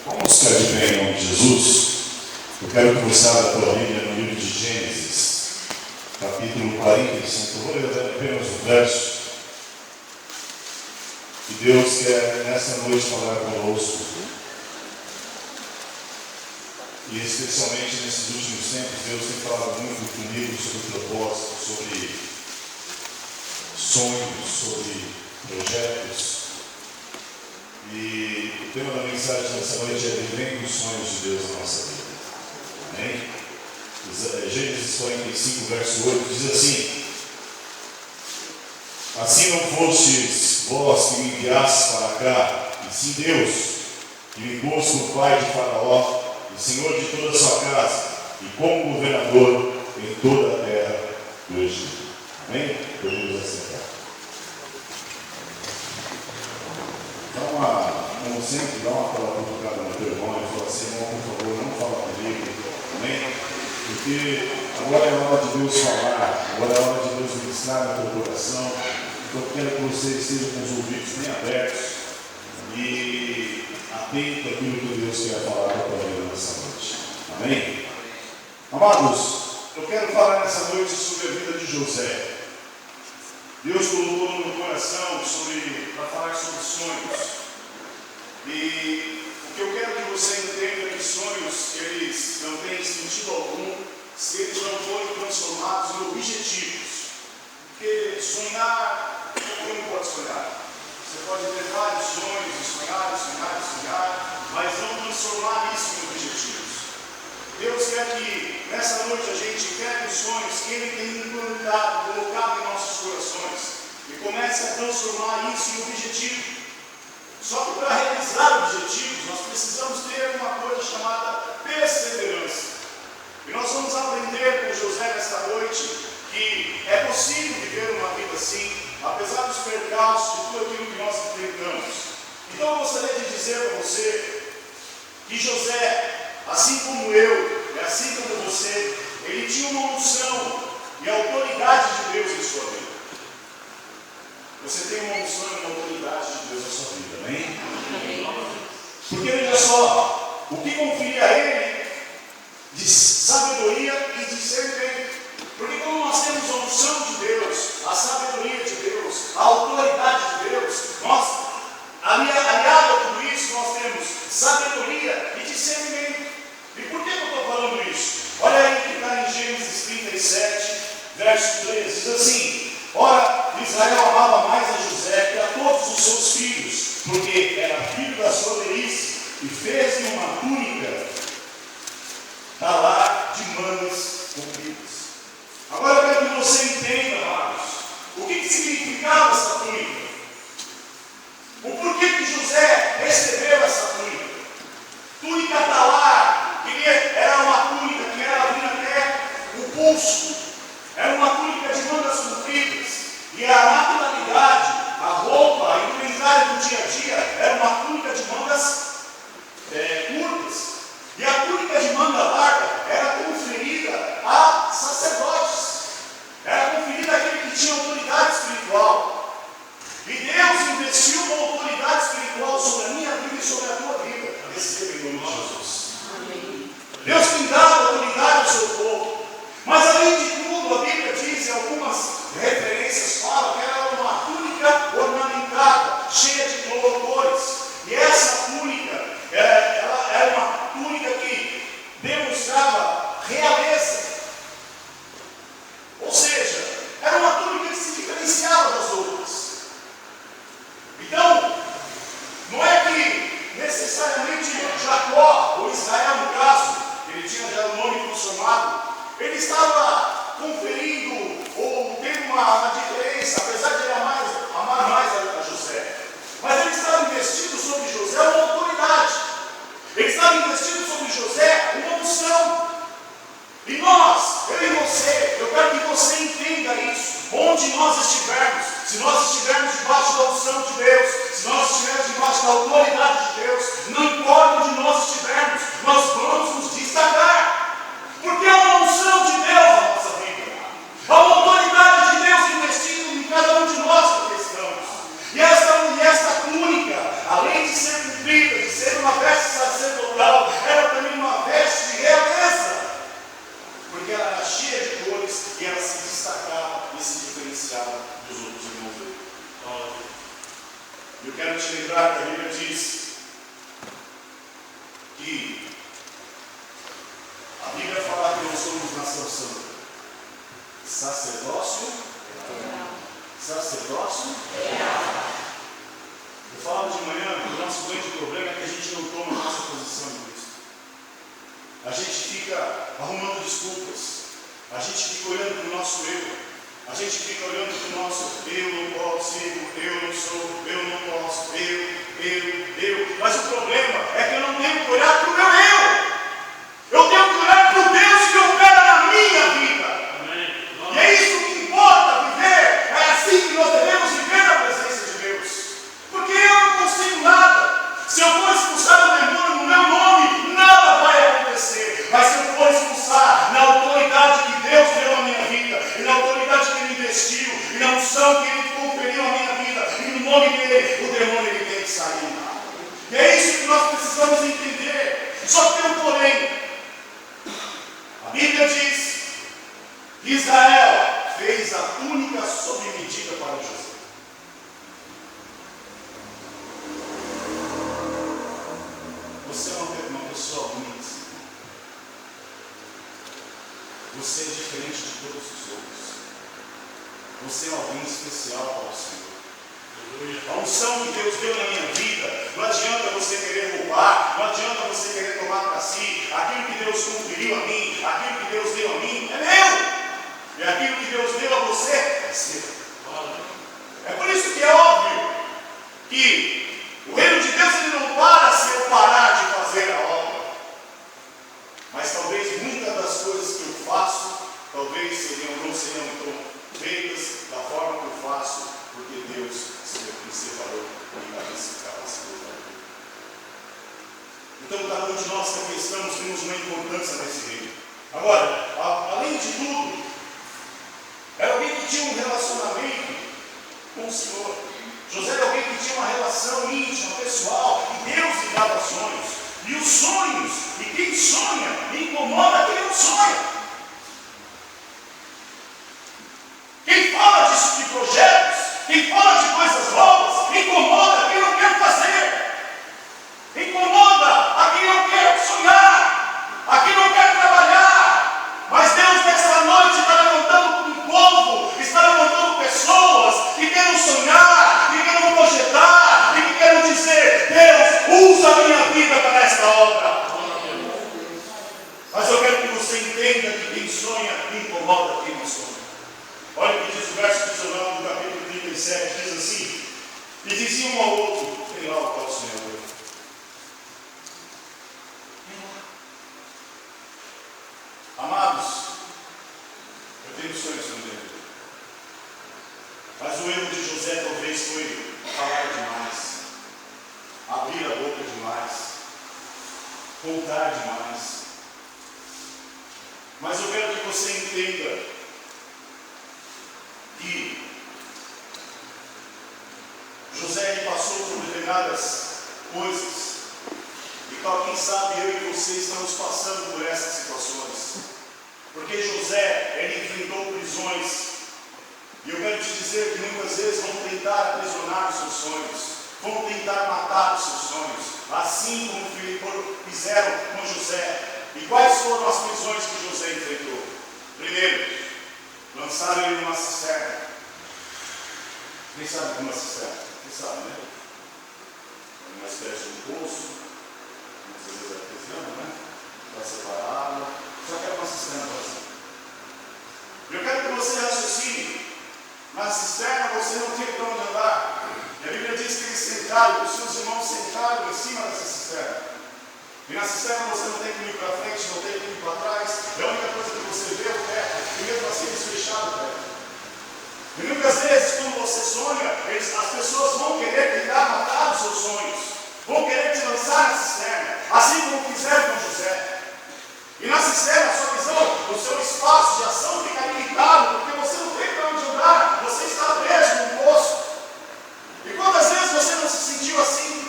Vamos ficar de pé em nome de Jesus. Eu quero que você abra a tua Bíblia no livro de Gênesis, capítulo 45. Eu vou ler apenas um verso. E Deus quer nessa noite falar conosco. E especialmente nesses últimos tempos, Deus tem falado muito comigo sobre propósito, sobre sonhos, sobre projetos. E o tema da mensagem dessa noite é vivendo os sonhos de Deus na nossa vida. Amém? Gênesis 45, verso 8 diz assim: assim não fostes vós que me enviaste para cá, e sim Deus, que me pôs como pai de Faraó, e senhor de toda a sua casa, e como governador em toda a terra do Egito. Amém? Podemos aceitar. Como sempre, dá uma palavra tocada no teu irmão e fala assim: irmão, por favor, não fala comigo. Amém? Porque agora é a hora de Deus falar, agora é a hora de Deus ministrar no teu coração. Então eu quero que você esteja com os ouvidos bem abertos e atento àquilo que Deus quer falar para a tua vida nessa noite. Amém? Amados, eu quero falar nessa noite sobre a vida de José. Deus colocou no meu coração para falar sobre sonhos. E o que eu quero que você entenda é que sonhos, eles não têm sentido algum se eles não forem transformados em objetivos. Porque sonhar, qualquer um pode sonhar. Você pode ter vários sonhos e sonhar, mas não transformar isso em objetivos. Deus quer que nessa noite a gente pegue os sonhos que Ele tem implantado, colocado em nossos corações e comece a transformar isso em objetivo. Só que para realizar objetivos, nós precisamos ter uma coisa chamada perseverança. E nós vamos aprender com José nesta noite que é possível viver uma vida assim, apesar dos percalços de tudo aquilo que nós enfrentamos. Então eu gostaria de dizer para você que José, assim como eu, e assim como você, ele tinha uma unção e autoridade de Deus em sua vida. Você tem uma unção e uma autoridade de Deus na sua vida, amém? Porque veja só, o que conferia a ele de sabedoria e de discernimento. Porque quando nós temos a unção de Deus, a sabedoria de Deus, a autoridade de Deus, nós, aliado a tudo isso, nós temos sabedoria e discernimento. E por que eu estou falando isso? Olha aí que está em Gênesis 37, verso 13, diz assim: ora, Israel amava mais a José que a todos os seus filhos, porque era filho da sua velhice, e fez-lhe uma túnica da lá de mangas compridas. Agora eu quero que você entenda, amados, o que significava essa túnica. O porquê que José recebeu essa túnica. Túnica talar, que era uma túnica que era abrir até o pulso. Era uma túnica de mangas compridas. E a naturalidade, a roupa, a indumentária do dia a dia, era uma túnica de mangas curtas. E a túnica de manga larga era conferida a sacerdotes. Era conferida àquele que tinha autoridade espiritual. E Deus investiu uma autoridade espiritual sobre a minha vida e sobre a tua vida. Receba em nome de Jesus. Amém. Deus tem dado autoridade ao seu povo. Mas além de tudo, a Bíblia diz, em algumas referências, fala que era uma túnica ornamentada, cheia de cores. E essa túnica, ela era uma túnica que demonstrava realeza. Ou seja, era uma túnica que se diferenciava das outras. Então, não é que necessariamente Jacó, ou Israel no caso, ele tinha já o nome transformado, ele estava conferindo ou tendo uma diferença, apesar de ele amar mais a José. Mas ele estava investindo sobre José uma autoridade. Ele estava investindo sobre José uma unção. E nós, eu e você, eu quero que você entenda isso. Onde nós estivermos, se nós estivermos debaixo da unção de Deus, se nós estivermos debaixo da autoridade de Deus, não importa onde nós estivermos, nós vamos nos destacar. Porque é uma unção de Deus na nossa vida. Há uma autoridade de Deus investindo em cada um de nós que estamos. E esta túnica, além de ser cumprida, de ser uma veste sacerdotal, fica arrumando desculpas. A gente fica olhando para o nosso eu. A gente fica olhando para o nosso eu não consigo, eu não sou, eu não posso, eu. Mas o problema é que eu não tenho que olhar para o meu eu. Eu tenho que olhar para o Deus que opera na minha vida. Amém. E é isso que importa viver. É assim que nós devemos viver na presença de Deus. Porque eu não consigo nada. Se eu for expulsar o demônio no meu nome, nada vai acontecer. Mas se eu for expulsar na autoridade que Deus deu à minha vida, e na autoridade que Ele investiu, e na unção que Ele conferiu à minha vida, e no nome dEle, o demônio ele tem que sair. E é isso que nós precisamos entender. Só que tem um porém. A Bíblia diz que Israel fez a túnica sob medida para José. Você é uma pessoa única. Você é diferente de todos os outros. Você é alguém especial para o Senhor. A unção que Deus deu na minha vida, não adianta você querer roubar, não adianta você querer tomar para si. Aquilo que Deus conferiu a mim, aquilo que Deus deu a mim, é meu. E aquilo que Deus deu a você, é seu. É por isso que é óbvio que o reino de Deus ele não para se eu parar de fazer a obra. Mas talvez muitas das coisas que eu faço, talvez não seriam tão feitas da forma que eu faço, porque Deus me separou e me capacitou. Então, cada um de nós que aqui estamos temos uma importância nesse reino. Agora, além de tudo, era alguém que tinha um relacionamento com o Senhor. José era alguém que tinha uma relação íntima, pessoal, e Deus lhe dava sonhos. E os sonhos, e quem sonha, incomoda quem não sonha. Quem fala de projetos, quem fala de coisas novas, incomoda quem não quer fazer. Incomoda a quem não quer sonhar, a quem não quer trabalhar. Mas Deus nessa noite está levantando um povo, está levantando pessoas que querem sonhar, que querem projetar, e que querem dizer: Deus, usa a minha vida para esta obra. Mas eu quero que você entenda que quem sonha incomoda quem não sonha. Olha o que diz o verso 19 do capítulo 37, diz assim: e diziam um ao outro: vem lá o tal sonhador. Amados, eu tenho sonhos com Deus. Mas o erro de José talvez foi falar demais, abrir a boca demais, contar demais. Mas eu quero que você entenda que José ele passou por determinadas coisas, e quem sabe eu e você estamos passando por essas situações, porque José ele enfrentou prisões, e eu quero te dizer que muitas vezes vão tentar aprisionar os seus sonhos, vão tentar matar os seus sonhos, assim como fizeram com José. E quais foram as prisões que José enfrentou? Primeiro, lançaram ele numa cisterna. Quem sabe de uma cisterna? Quem sabe, né? Uma espécie de poço, muitas vezes artesiano, né? Para separar água. Só que era uma cisterna vazia. Eu quero que você raciocine. Na cisterna você não tinha para onde andar. E a Bíblia diz que eles sentaram, os seus irmãos sentaram em cima dessa cisterna. E na cisterna você não tem que ir para frente, não tem que ir para trás. É a única coisa que você vê é o teto. E mesmo assim eles fecharam o teto. E muitas vezes, quando você sonha, as pessoas vão querer tentar matar os seus sonhos. Vão querer te lançar na cisterna. Assim como fizeram com José. E na cisterna, a sua visão, o seu espaço de ação fica limitado, porque você não tem para onde andar. Você está preso num poço. E quantas vezes você não se sentiu assim?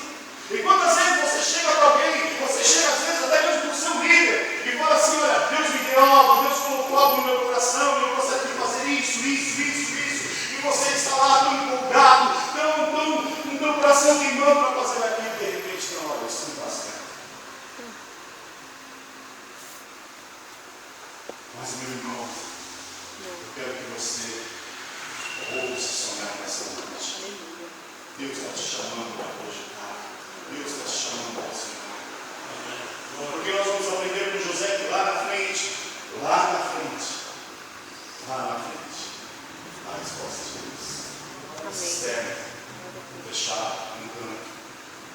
E quantas vezes você chega para alguém, você chega às vezes até mesmo para o seu líder, e fala assim: olha, Deus me deu algo, Deus colocou algo no meu coração, e eu gostaria de fazer isso. E você está lá tão empolgado, com o teu coração queimando para fazer aquilo, e de repente, não, olha, isso não está certo. Mas, meu irmão, eu quero que você ouça sonhar nessa noite. Deus está te chamando para projetar. Deus está te chamando para sonhar. Porque nós vamos aprender com José que lá na frente lá na frente, a resposta de Deus. Cisterna, fechado, um canto,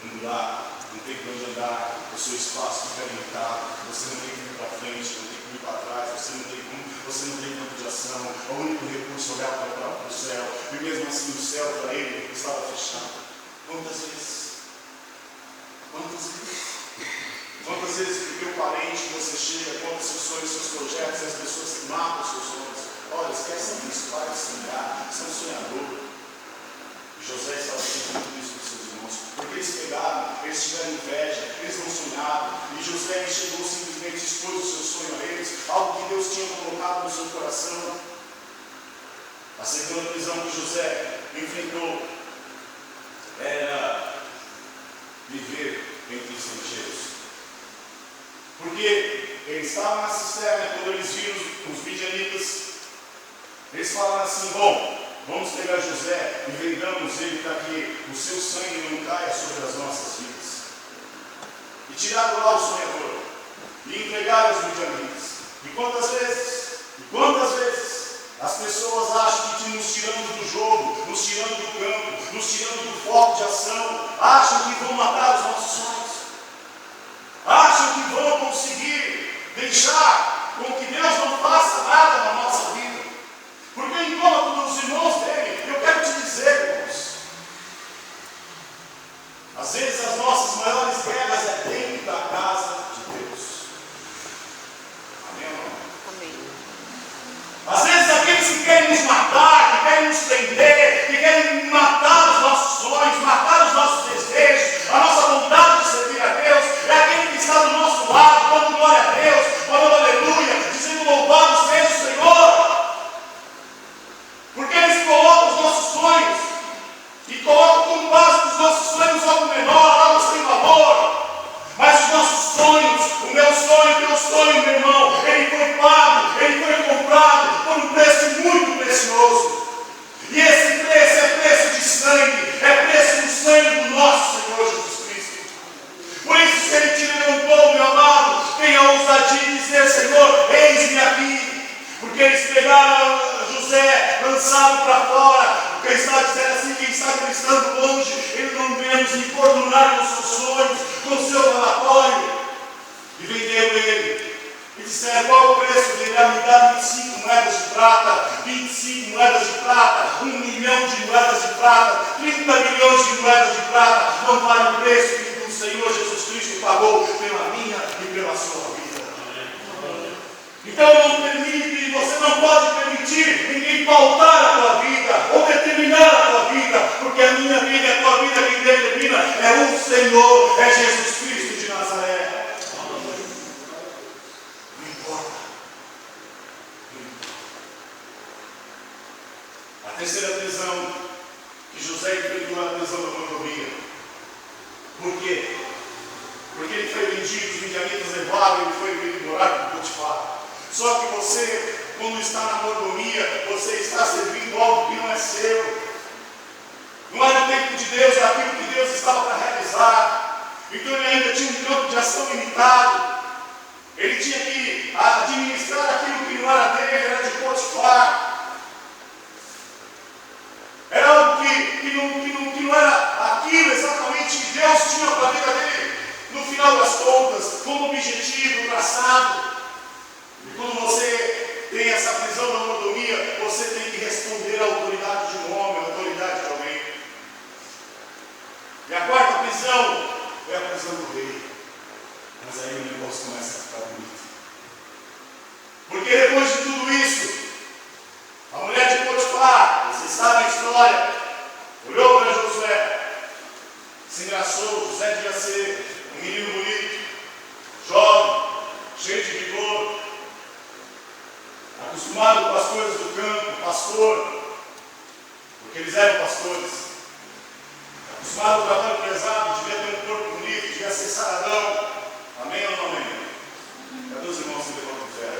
um lugar, não tem para onde andar, o seu espaço fica limitado, você não tem que ir para frente, não tem que ir para trás, você não tem campo de ação, o único recurso é olhar para o céu, e mesmo assim o céu para ele estava fechado. Quantas vezes, porque o parente que você chega, conta seus sonhos, seus projetos, e as pessoas que matam os seus sonhos, olha, esquece disso, para de sonhar, você é um sonhador. José estava sentindo isso dos seus irmãos, porque eles pegaram, eles tiveram inveja, eles não sonharam, e José chegou simplesmente expôs o seu sonho a eles, algo que Deus tinha colocado no seu coração. A segunda prisão que José enfrentou era viver entre estrangeiros. Porque eles estavam na cisterna, quando eles viram os midianitas, eles falaram assim: bom, vamos pegar José e vendamos ele para que o seu sangue não caia sobre as nossas vidas. E tiraram lá o sonhador e entregaram os midianitas. E quantas vezes as pessoas acham que nos tirando do jogo, nos tirando do campo, nos tirando do foco de ação, acham que vão matar os nossos sonhos, acham que vão conseguir deixar com que Deus não faça nada na nossa vida. Porque o incômodo dos irmãos dele, eu quero te dizer, irmãos, às vezes as nossas maiores guerras é dentro da casa de Deus. Amém ou não? Amém. Às vezes aqueles que querem nos matar, que querem nos prender, que querem matar os nossos sonhos, matar os nossos desejos, a nossa vontade de servir a Deus, é aquele que está do nosso lado, dando glória a Deus, falando aleluia, dizendo louvado seja o Senhor. Porque eles colocam os nossos sonhos e colocam como base dos nossos sonhos algo menor, algo sem valor. Mas os nossos sonhos, o meu sonho, o teu sonho, meu irmão, ele foi pago, ele foi comprado por um preço muito precioso. E esse preço é preço de sangue, é preço do sangue do nosso Senhor Jesus Cristo. Por isso, se ele te levantou, meu amado, tenha a ousadia de dizer: Senhor, eis-me aqui. Porque eles pegaram José, lançaram para fora, porque ele está dizendo assim: quem sabe ele estando longe, ele não menos importunar com seus sonhos, com o seu falatório. E venderam ele. E disseram: qual o preço dele? Me dá 25 moedas de prata, 25 moedas de prata, 1 milhão de moedas de prata, 30 milhões de moedas de prata. Não vale o preço que o Senhor Jesus Cristo pagou pela minha e pela sua vida. Então não permite, você não pode permitir ninguém pautar a tua vida ou determinar a tua vida, porque a minha vida e a tua vida quem determina é o Senhor, é Jesus Cristo de Nazaré. Não importa. A terceira prisão que José enfrentou, a prisão da mordomia. Por quê? Porque ele foi vendido, os midianitas levaram, ele foi morar com Potifar. Só que você, quando está na mordomia, você está servindo algo que não é seu. Não era o tempo de Deus, é aquilo que Deus estava para realizar. Então ele ainda tinha um campo de ação limitado. Ele tinha que administrar aquilo que não era dele, era de Potifar. Era algo que não era aquilo exatamente que Deus tinha para a vida dele. No final das contas, como objetivo traçado. E quando você tem essa prisão da mordomia, você tem que responder à autoridade de um homem, à autoridade de alguém. E a quarta prisão é a prisão do rei. Mas aí o negócio começa a ficar bonito. Porque depois de tudo isso, a mulher de Potifar, você sabe a história, olhou para Josué, se engraçou. José devia ser um menino bonito, jovem, cheio de vigor, acostumado com as coisas do campo, pastor, porque eles eram pastores, acostumado ao trabalho pesado, devia ter um corpo bonito, devia ser saradão. Amém ou não amém? Cadê os irmãos que levantam fé?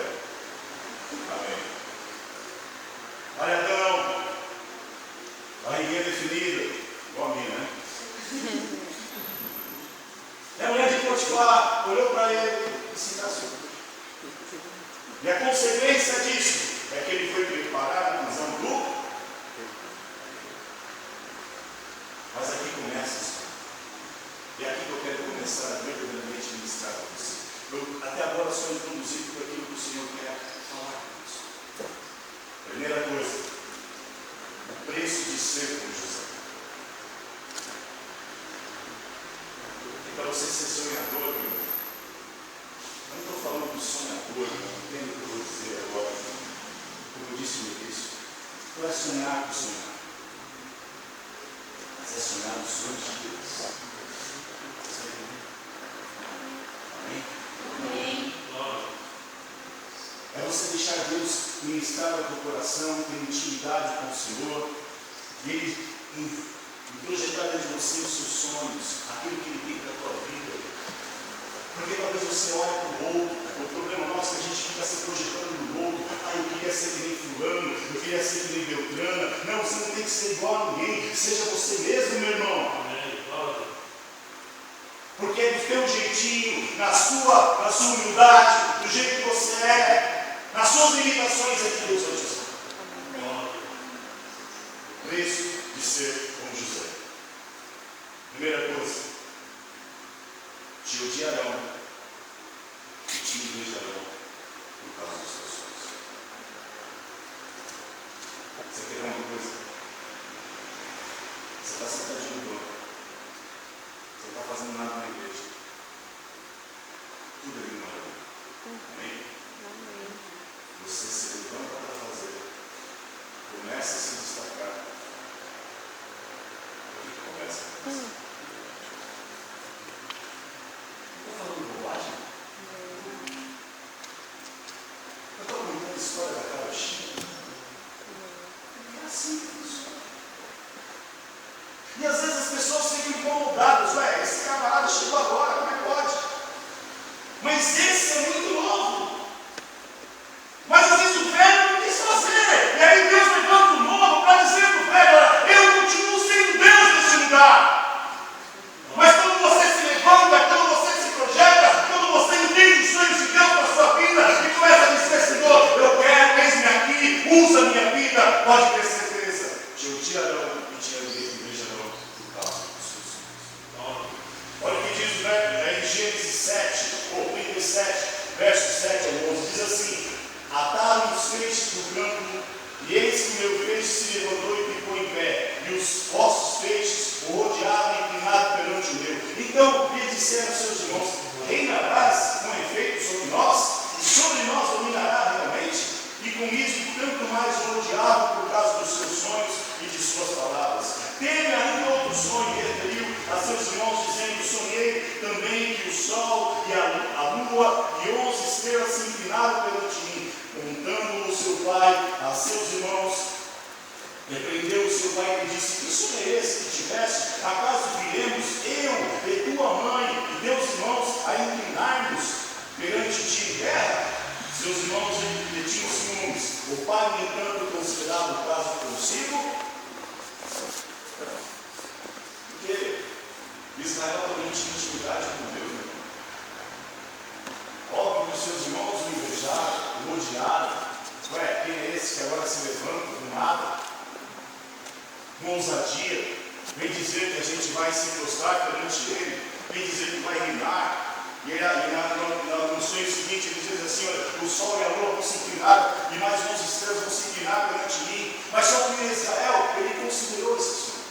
Amém. Malhadão, barriguinha definida, igual a minha, né? E a mulher de Potifar olhou para ele e se engraçou. E a consequência disso é que ele foi preparado na visão do. Mas aqui começa isso. E é aqui que eu quero começar verdadeiramente a ministrar para você. Eu até agora só introduzi tudo aquilo que o Senhor quer falar com isso. Primeira coisa, o preço de ser como José. E para você ser sonhador, meu irmão, eu não estou falando do sonhador, não entendo o que eu vou dizer agora. Como eu disse no início, não é sonhar por sonhar, mas é sonhar os sonhos de Deus. Amém? Amém. É você deixar Deus ministrar ao teu coração, ter intimidade com o Senhor, e Ele projetar dentro de você os seus sonhos, aquilo que Ele tem para a tua vida. Porque talvez você olhe para o outro, o problema nosso é que a gente fica se projetando no outro. Eu queria ser que nem fulano, eu queria ser que nem Beltrana. Não, você não tem que ser igual a ninguém, seja você mesmo, meu irmão. Porque é do teu jeitinho, na sua humildade, do jeito que você é, nas suas limitações é que Deus vai te usar. Preço de ser como José. Primeira coisa, te odiarão e te invejarão por causa dos seus sonhos. Você quer ver uma coisa? Você está sentadinho no banco. Você não está fazendo nada na igreja. Tudo é ignorado. Amém? Amém? Você se levanta para fazer. Começa a se destacar. O que começa a acontecer? Estou falando bobagem? Eu estou contando a história da carochinha. É assim que funciona. E às vezes as pessoas ficam incomodadas. Ué, esse camarada chegou agora, como é que pode? Mas esse é muito novo. Mas às vezes o velho não quis fazer. E aí Deus levanta o novo para dizer para o velho: olha, eu continuo sendo Deus nesse lugar. Mas quando você se levanta, quando você se projeta, quando você entende os sonhos de Deus para a sua vida e começa a dizer: Senhor, eu quero, eis-me aqui, usa a minha vida, pode ter certeza. Te odiarão e te invejarão por causa dos seus sonhos. Olha o que diz em Gênesis 7, ou 37, versos 7 ao 11, diz assim: ataram os feixes do campo, e eis que o meu feixe se levantou e ficou em pé, e os vossos feixes o rodeavam inclinado perante o meu. Então lhe disseram aos seus irmãos: reinarás com efeito sobre nós, e sobre nós dominará realmente? E com isso, tanto mais o rodeavam por causa dos seus sonhos e de suas palavras. Teve ainda outro sonho, e referiu a seus irmãos, dizendo: sonhei também que o sol e a lua e 11 estrelas se inclinaram perante mim. Contando o seu pai a seus irmãos, repreendeu o seu pai e disse: que sonho é esse que tiveste? Acaso viremos eu e tua mãe e teus irmãos a inclinar-nos perante ti em terra? Seus irmãos lhe tinham ciúmes. O pai, no entanto, considerava o caso consigo, porque Israel também tinha intimidade com Deus. Óbvio que os seus irmãos o invejaram, o odiaram. Ué, quem é esse que agora se levanta do nada, com ousadia, vem dizer que a gente vai se prostrar perante ele, vem dizer que vai reinar. E no sonho seguinte ele diz assim: olha, o sol e a lua vão se inclinar, e mais 11 estrelas vão se inclinar perante mim. Mas só que em Israel ele considerou esse sonho.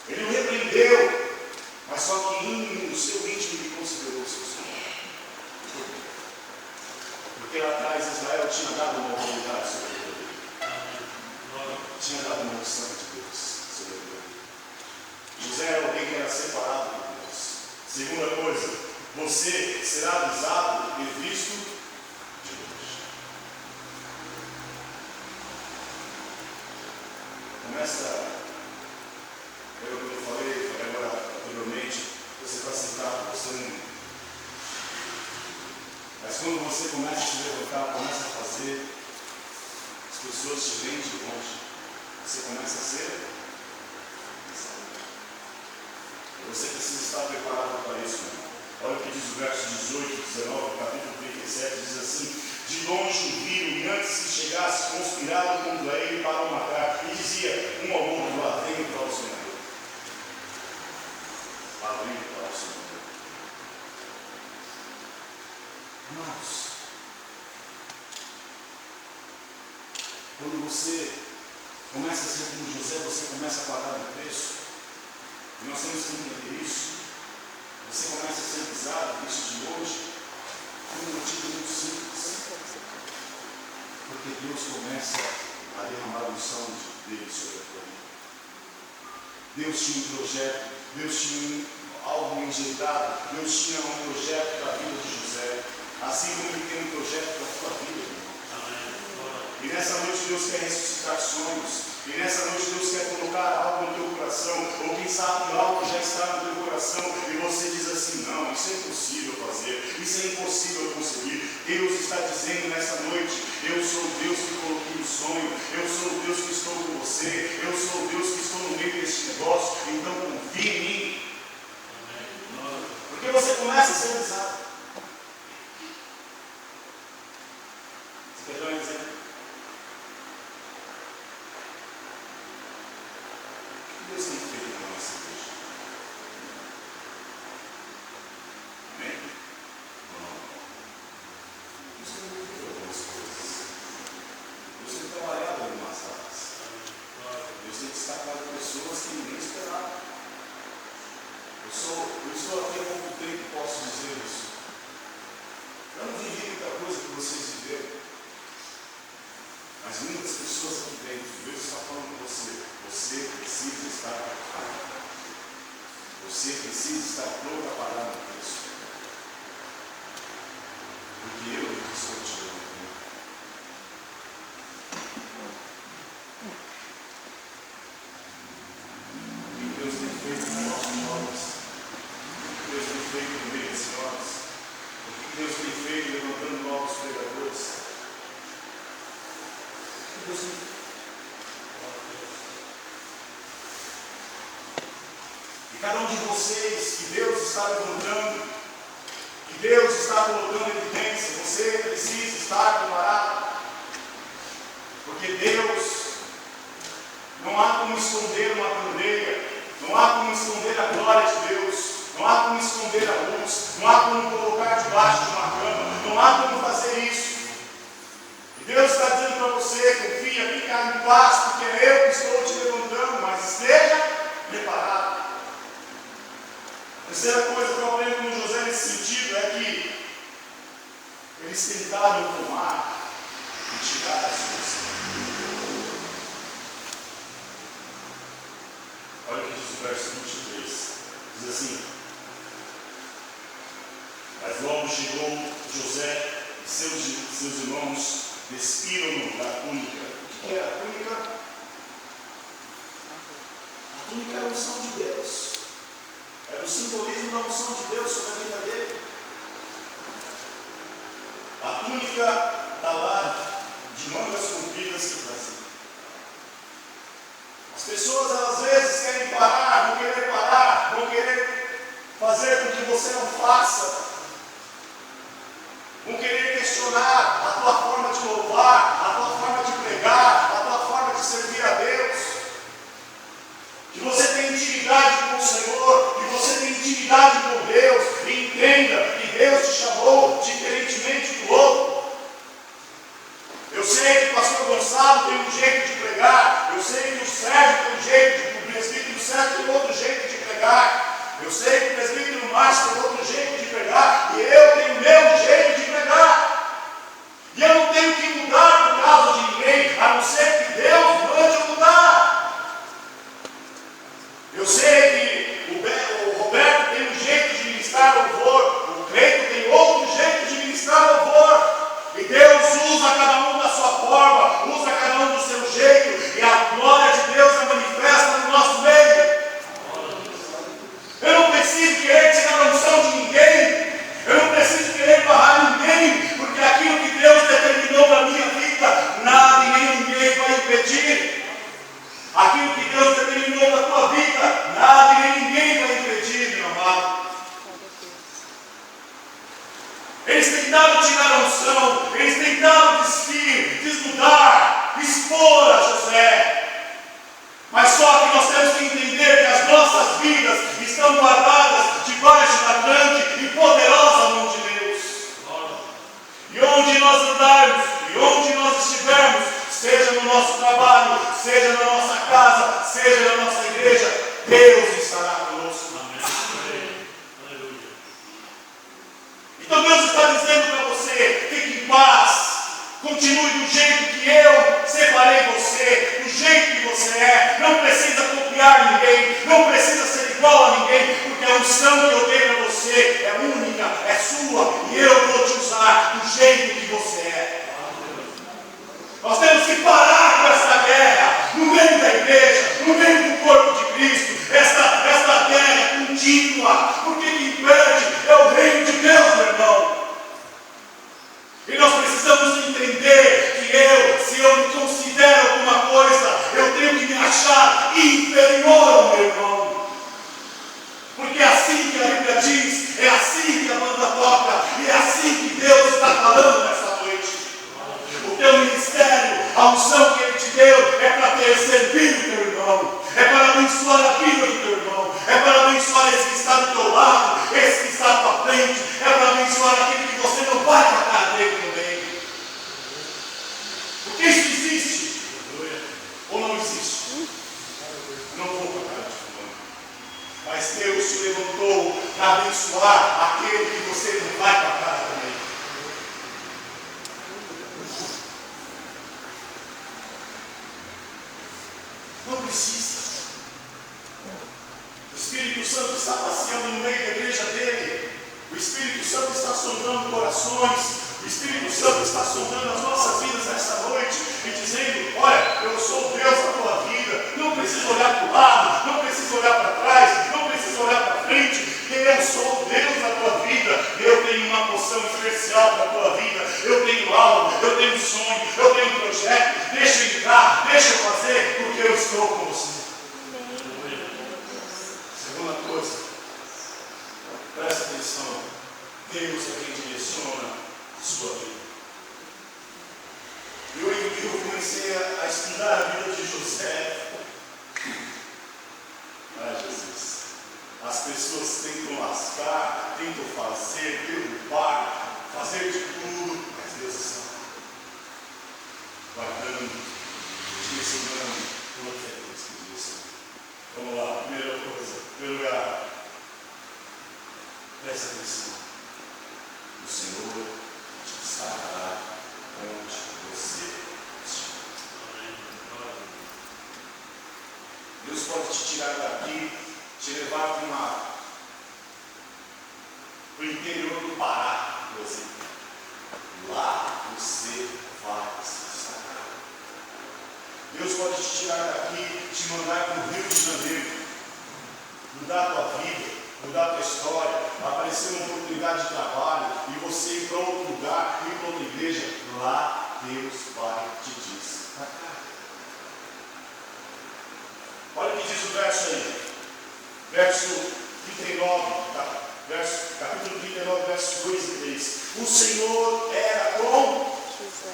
Ele o repreendeu, mas só que no seu íntimo ele considerou o seu sonho. Porque lá atrás Israel tinha dado uma autoridade sobre a vida dele. Tinha dado uma unção de Deus sobre a vida dele. José era alguém que era separado por Deus. Segunda coisa, você será avisado e visto de longe. Começa, pelo que eu falei agora anteriormente, você está sentado, você não. Mas quando você começa a se levantar, começa a fazer, as pessoas te veem de longe, você começa a ser. Você precisa estar preparado para isso, irmão. Olha o que diz o verso 18, 19, capítulo 37, diz chegasse, conspiraram contra ele para o matar. E dizia um ao outro: atente para o Senhor. Atente para o Senhor. Irmãos, quando você começa a ser como José, você começa a pagar o preço. E nós temos que entender isso. Você começa a ser pisado nisso de hoje por um motivo muito simples. Porque Deus começa a derramar a unção dele sobre a tua vida. Deus tinha um projeto, Deus tinha algo enjeitado, Deus tinha um projeto para a vida de José, assim como Ele tem um projeto para a tua vida, irmão. E nessa noite Deus quer ressuscitar sonhos. E nessa noite Deus quer colocar algo no teu coração, ou quem sabe algo já está no teu coração, e você diz assim: não, isso é impossível fazer, isso é impossível conseguir. Deus está dizendo nessa noite: eu sou o Deus que coloquei o sonho, eu sou o Deus que estou com você, eu sou o Deus que estou no meio deste negócio, então confie em mim. Porque você começa a ser avisado. Você quer dar um exemplo? Deus tem feito com a nossa igreja. Amém? Não. Deus tem feito algumas coisas. Deus tem trabalhado em algumas áreas. Deus tem destacado pessoas que ninguém esperava. Eu estou aqui há pouco tempo e posso dizer isso. Eu não vivi muita coisa que vocês viveram. Mas muitas pessoas aqui dentro, Deus está falando com você. Você precisa estar preparado. Você precisa estar pronto a pagar no preço. Porque eu estou te dando. O que Deus tem feito nos nossos jovens? O que Deus tem feito no meio das senhoras? O que Deus tem feito levantando novos pregadores? Deus tem... E cada um de vocês que Deus está levantando, que Deus está colocando em evidência, você precisa estar preparado. Porque Deus, não há como esconder uma candeia, não há como esconder a glória de Deus, não há como esconder a luz, não há como colocar debaixo de uma cama, não há como fazer isso. E Deus está dizendo para você: confia, fica em paz, porque é eu que estou te levantando, mas esteja preparado. A terceira coisa que eu aprendo com José nesse sentido é que eles tentaram tomar e tirar a solução. Olha o que diz o verso 23. Diz assim: mas logo chegou José e seus irmãos despiram-no da túnica. O que era a túnica? A túnica era a unção de Deus. Era o simbolismo da unção de Deus sobre a vida dele. A túnica estava de mangas compridas que trazia. As pessoas às vezes querem parar, vão querer fazer com que você não faça. Vão querer questionar a tua forma de louvar, a tua forma de pregar, a tua forma de servir a Deus. Que você tem intimidade com o Senhor, que você tem intimidade com Deus, e entenda que Deus te chamou diferentemente do outro. Eu sei que o pastor Gonçalo tem um jeito de pregar, eu sei que o Sérgio tem um jeito, o presbítero Sérgio tem outro jeito de pregar, eu sei que o presbítero Márcio tem outro jeito de pregar, e eu tenho o meu jeito de pregar. E eu não tenho que mudar por causa de ninguém, a não ser que Deus mande eu mudar. Eu sei que o Roberto tem um jeito de ministrar louvor, o Cleito tem outro jeito de ministrar louvor. E Deus usa cada um da sua forma, usa cada um do seu jeito, e a glória de Deus é manifesta no nosso meio. Eu não preciso querer tirar a unção Eles tentaram tirar a unção, eles tentaram despir, desnudar, expor a José. Mas só que nós temos que entender que as nossas vidas estão guardadas debaixo da grande e poderosa mão de Deus. E onde nós andarmos, e onde nós estivermos, seja no nosso trabalho, seja na nossa casa, seja na nossa igreja, Deus estará conosco. Então Deus está dizendo para você: fique em paz, continue do jeito que eu separei você, do jeito que você é. Não precisa copiar ninguém, não precisa ser igual a ninguém, porque a unção que eu dei para você é única, é sua, e eu vou te usar do jeito que você é. Nós temos que parar com essa guerra no meio da igreja, no meio do corpo de Cristo, esta guerra contínua, porque quem perde é o reino de Deus, meu irmão. E nós precisamos entender que se eu me considero alguma coisa, eu tenho que me achar inferior ao meu irmão. Porque é assim que a Bíblia diz, é assim que a banda toca, e é assim que Deus está falando nessa noite. O teu ministério, a unção que Ele te deu, é para servir o teu irmão, é para abençoar a vida do teu irmão, é para abençoar esse que está do teu lado, esse que está à tua frente, é para abençoar aquele que você não vai com a cara dele também. Porque isso existe ou não existe? Não vou com a cara de fulano, mas Deus te levantou para abençoar aquele que você não vai com a cara também. Não precisa. O Espírito Santo está passeando no meio da igreja dele. O Espírito Santo está sondando corações. O Espírito Santo está sondando as nossas vidas nesta noite e dizendo: olha, eu sou o Deus da tua vida. Não precisa olhar para o lado, não precisa olhar para trás, não precisa olhar para frente. Eu sou o Deus da tua vida. Eu tenho uma porção especial para a tua vida. Eu tenho algo, eu tenho sonho, eu tenho projeto. Deixa eu entrar, deixa eu fazer, porque eu estou com você. Segunda coisa, presta atenção. Deus é quem direciona a sua vida. Eu comecei a estudar a vida de José. Ai, Jesus. As pessoas tentam lascar, tentam fazer, derrubar, fazer de tudo, mas Deus está guardando, direcionando toda a Deus que diz. Vamos lá, primeira coisa, primeiro lugar, presta atenção. O Senhor te estará onde você estiver. Deus pode te tirar daqui, te levar para o interior do Pará, por exemplo. Lá você vai se destacar. Deus pode te tirar daqui, te mandar para o Rio de Janeiro, mudar a tua vida, mudar a tua história, aparecer uma oportunidade de trabalho e você ir para outro lugar, ir para outra igreja. Lá Deus vai te destacar. Olha o que diz o verso aí. Verso 39, capítulo 39, versos 2 e 3. O Senhor era com José.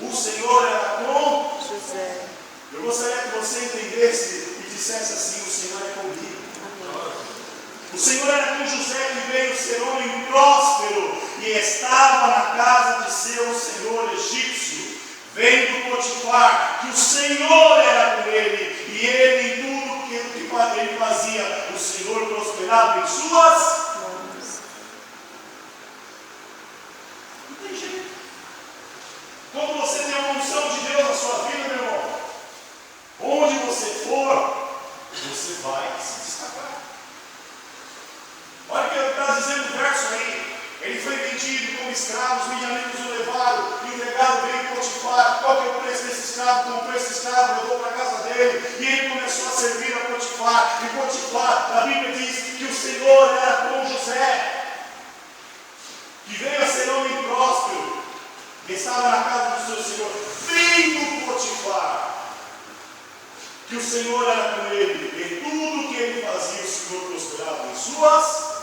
O Senhor era com José. Eu gostaria que você entendesse e dissesse assim: o Senhor é comigo. Amém. O Senhor era com José, que veio ser homem próspero e estava na casa de seu senhor egípcio. Vendo Potifar que o Senhor era com ele, e ele em tudo que ele fazia, o Senhor prosperava em suas mãos. Não tem jeito. Quando você tem a unção de Deus na sua vida, meu irmão, onde você for, você vai se destacar. Olha o que ele está dizendo no verso aí. Ele foi vendido como escravo, os midianitas o levaram, entregaram, veio Potifar. Qual que é o preço desse escravo? Com o preço desse escravo, levou para a casa dele, e ele começou a servir a Potifar. E Potifar, a Bíblia diz que o Senhor era com José, que veio a ser homem próspero, que estava na casa do seu senhor. Vendo Potifar que o Senhor era com ele, e tudo que ele fazia, o Senhor prosperava em suas.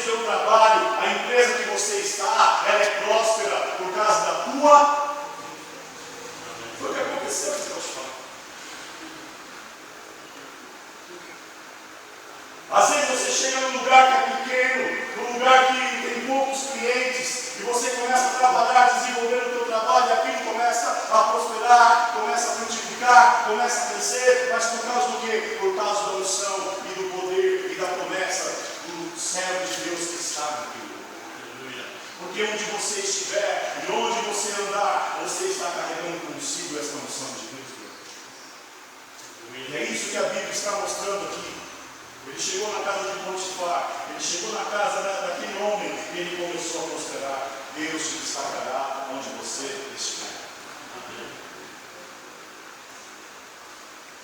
o teu trabalho, a empresa que você está, ela é próspera por causa da tua. Foi o que aconteceu aqui, pode falar. Às vezes você chega num lugar que é pequeno, num lugar que tem poucos clientes, e você começa a trabalhar, desenvolver o teu trabalho, e aquilo começa a prosperar, começa a frutificar, começa a crescer, mas por causa do quê? Por causa da unção e do poder e da promessa do servo de Deus que está naquilo. Porque onde você estiver e onde você andar, você está carregando consigo essa unção de Deus. E é isso que a Bíblia está mostrando aqui. Ele chegou na casa de Potifar, ele chegou na casa daquele homem e ele começou a prosperar. Deus te destacará onde você estiver.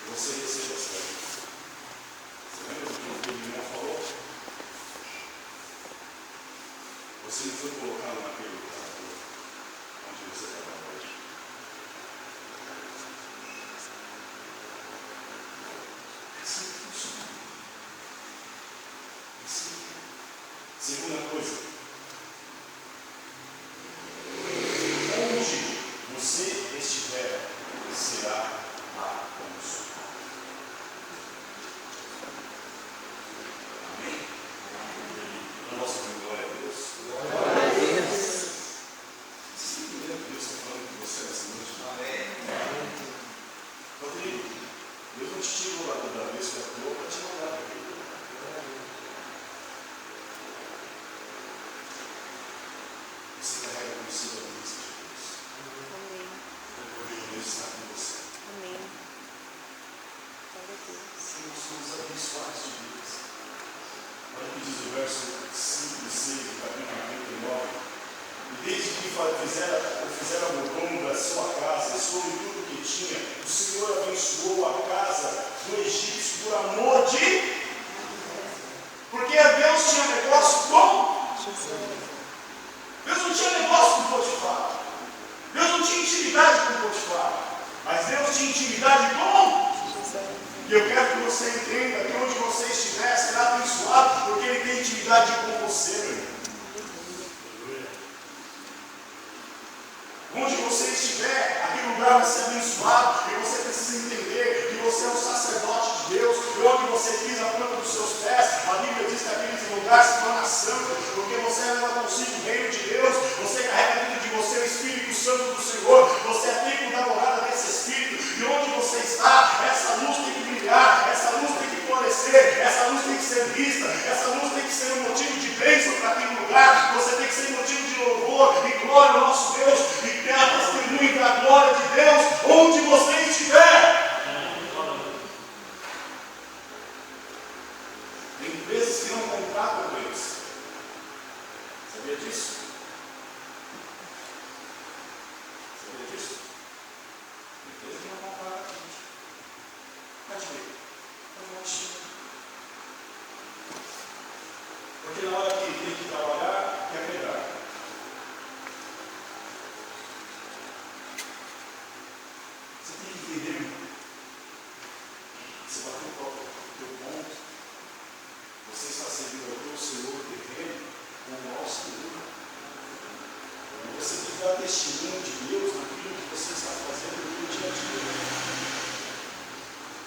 E você receba as coisas. Você lembra do que o irmão falou? Você não foi colocado naquele lugar onde você trabalha hoje. Assim funciona. Segunda coisa, onde você estiver, será a unção. Amém? Nossa, glória a Deus. Glória a Deus. Você entendeu o que Deus está falando com você nessa noite? Amém. Rodrigo, Deus não te tirou lá da vez que atuou para te mandar para aquele lugar. Você carrega consigo a bênção de Deus. Amém. Deus está com você. Amém. Glória a Deus. Nós somos abençoados de Deus. Olha o que diz o verso 5 e 6 do capítulo 49. E desde que fizeram mordomo da sua casa e sobre tudo que tinha, o Senhor abençoou a casa do egípcio por amor de... Porque Deus tinha negócio com José. Deus não tinha negócio com Potifar. Deus não tinha intimidade com Potifar. Mas Deus tinha intimidade com José. E eu quero que você entenda que onde você estiver será abençoado, porque Ele tem intimidade com você, meu irmão. Onde você estiver, aquele lugar vai ser abençoado, e você precisa entender que você é um sacerdote de Deus, e onde você pisa a planta dos seus pés, a Bíblia diz que aqueles lugares se tornam santos, porque você leva consigo o reino de Deus, você carrega dentro de você o Espírito Santo do Senhor, você é templo da morada desse Espírito, e onde você está, essa luz tem que brilhar, essa luz tem que florescer, essa luz tem que ser vista, essa luz tem que ser um motivo de bênção para aquele lugar, você tem que ser motivo de louvor e glória ao nosso Deus, e ter a testemunha da glória de Deus onde você estiver. Tem empresas que não contratam com eles. Sabia disso? Sabia disso? Tem empresas que não contratam com eles. Pode ver. Porque na hora que tem que trabalhar, quer pegar. Você tem que entender, você bateu o teu ponto, você está servindo ao teu Senhor terreno como ao Senhor. Você tem que dar testemunho de Deus naquilo que você está fazendo no dia a dia.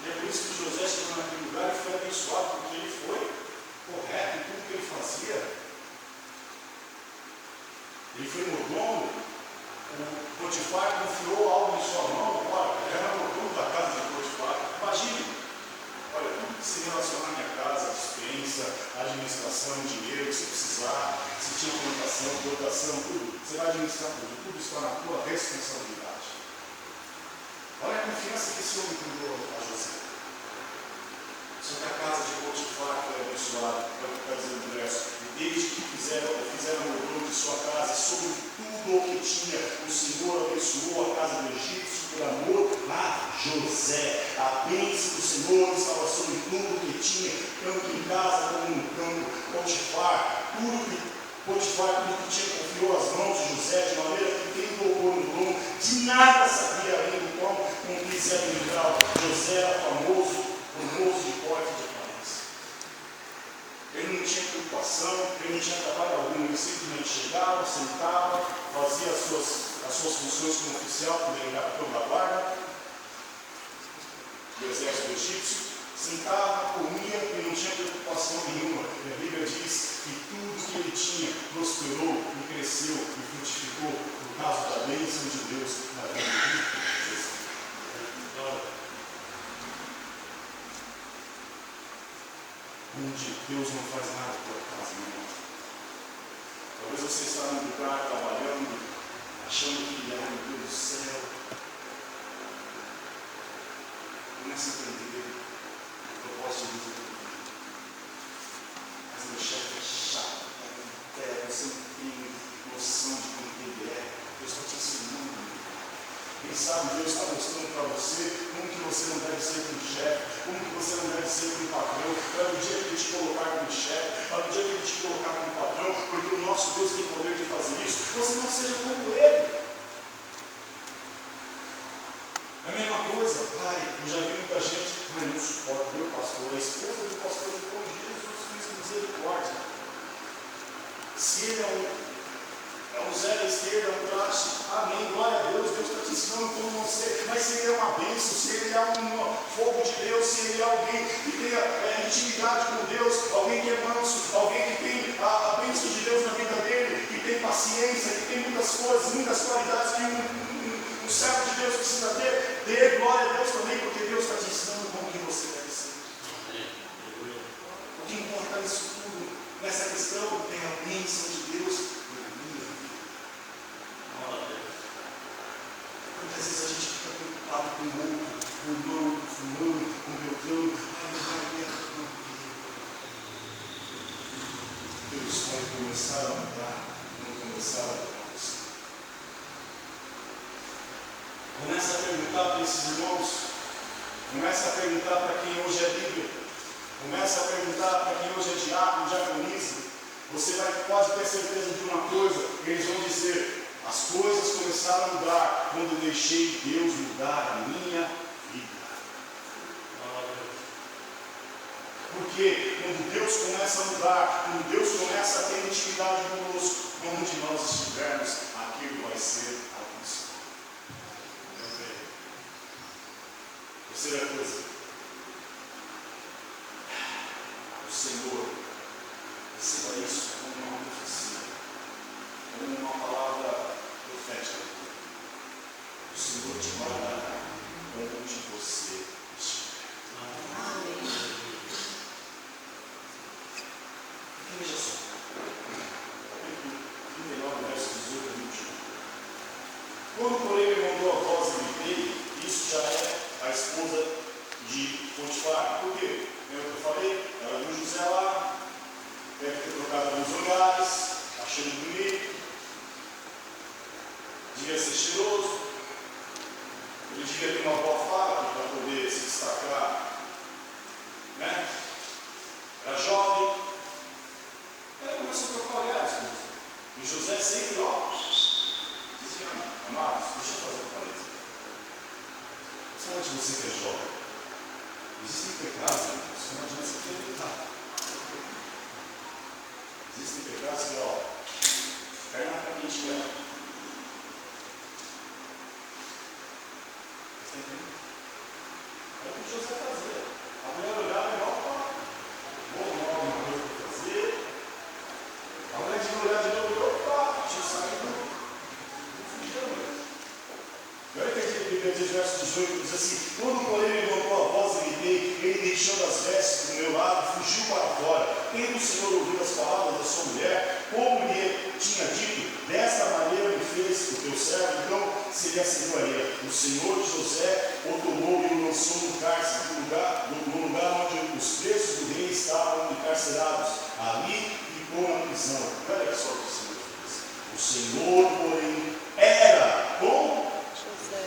E é por isso que José chegou naquele lugar e foi abençoado, porque ele foi correto em tudo que ele fazia. Ele foi mordomo. O Potifar confiou algo em sua mão. Olha, ele era mordomo da casa de Potifar. Imagine, olha, tudo que se relacionar à minha casa, dispensa, administração, dinheiro, se precisar, se tinha plantação, plantação, tudo, você vai administrar tudo está na tua responsabilidade. Olha a confiança que esse homem deu a José. Só que a casa de Potifar foi abençoada, é o que está dizendo o verso. E desde que fizeram mordomo de sua casa, sobre tudo o que tinha, o Senhor abençoou a casa do egípcio por amor a José. A bênção do Senhor estava sobre tudo o que tinha, tanto em casa como no campo. Potifar, tudo que tinha, confiou às mãos de José, de maneira que quem colocou no dono de nada sabia ainda como cumprir esse administrar. José era famoso de porte de aparência. Ele ele não tinha preocupação, ele não tinha trabalho algum, ele simplesmente chegava, sentava, fazia as suas funções como oficial, como ele era capitão da guarda do exército egípcio, sentava, comia e não tinha preocupação nenhuma. E a Bíblia diz que tudo que ele tinha prosperou e cresceu e frutificou por causa da bênção de Deus na vida dele. Onde Deus não faz nada por acaso, não. Talvez você está num lugar trabalhando, achando que, meu Deus do céu, começa a entender o propósito de Deus. Mas meu chefe é chato, você não tem noção de como ele é. Deus está te ensinando. Quem sabe Deus está mostrando para você como que você não deve ser como chefe, como que você não deve ser como patrão, para no dia que ele te colocar como chefe, para no dia que ele te colocar como patrão, porque o nosso Deus tem poder de fazer isso, você não seja como ele. É a mesma coisa, pai, eu já vi muita gente, mas não suporta meu pastor, a esposa do pastor de Jesus Cristo, misericórdia. Se ele é um zero à esquerda, um traste, amém, glória a Deus, Deus está te ensinando como não ser, mas se ele é uma bênção, se ele é um fogo de Deus, se ele é alguém que tem intimidade com Deus, alguém que é manso, alguém que tem a bênção de Deus na vida dele, que tem paciência, que tem muitas coisas, muitas qualidades que um servo de Deus precisa ter, dê glória a Deus também, porque Deus está te ensinando como que você deve ser. O que importa nisso tudo, nessa questão, tem a bênção de Deus. Muitas vezes a gente fica preocupado com o outro, com o irmão, com o fulano, com o Beltrano. Deus vai começar a mudar, vai começar a mudar você. Começa a perguntar para esses irmãos, começa a perguntar para quem hoje é líder, começa a perguntar para quem hoje é diácono, diaconisa. Você pode ter certeza de uma coisa, eles vão dizer: as coisas começaram a mudar quando eu deixei Deus mudar a minha vida. Porque quando Deus começa a mudar, quando Deus começa a ter intimidade conosco, onde nós estivermos, aquilo vai ser a bênção. Terceira coisa, o Senhor, receba isso como uma profecia, como uma palavra profética. O Senhor te guardará onde você estiver. Amém. Veja só. O melhor verso 18 a 21. Quando, porém, ele mandou a voz e gritei, isso já é a esposa de Potifar. Por quê? Lembra que eu falei? Ela viu José lá, deve ter trocado alguns olhares, achando bonito, devia ser cheiroso, ele devia ter uma boa fala para poder se destacar, né? Era jovem. Aí começou a trocar olhares. E José sempre, dizia: amados, deixa eu fazer um parênteses. Sabe de você que é jovem? Existem pecados, irmãos, que não adianta você acreditar. Existem pecados que, perna para quem tiver. Você entende? É o que José fazia. A mulher olhava e opa, vou arrumar alguma coisa para fazer. A mulher de olhar de novo e opa, tinha saído. Não fugia, mulher. E olha que a Bíblia diz, verso 18, diz assim: quando, porém, ele levantou a voz e gritei, ele deixando as vestes do meu lado, fugiu para fora. Tendo o Senhor ouvido as palavras da sua mulher, como lhe tinha dito, desta maneira me fez o teu servo, então se lhe asseguraria. O Senhor de José o tomou e o lançou no cárcere, no lugar onde os presos do rei estavam encarcerados. Ali ficou na prisão. Olha só o que o Senhor fez. O Senhor, porém, era com José.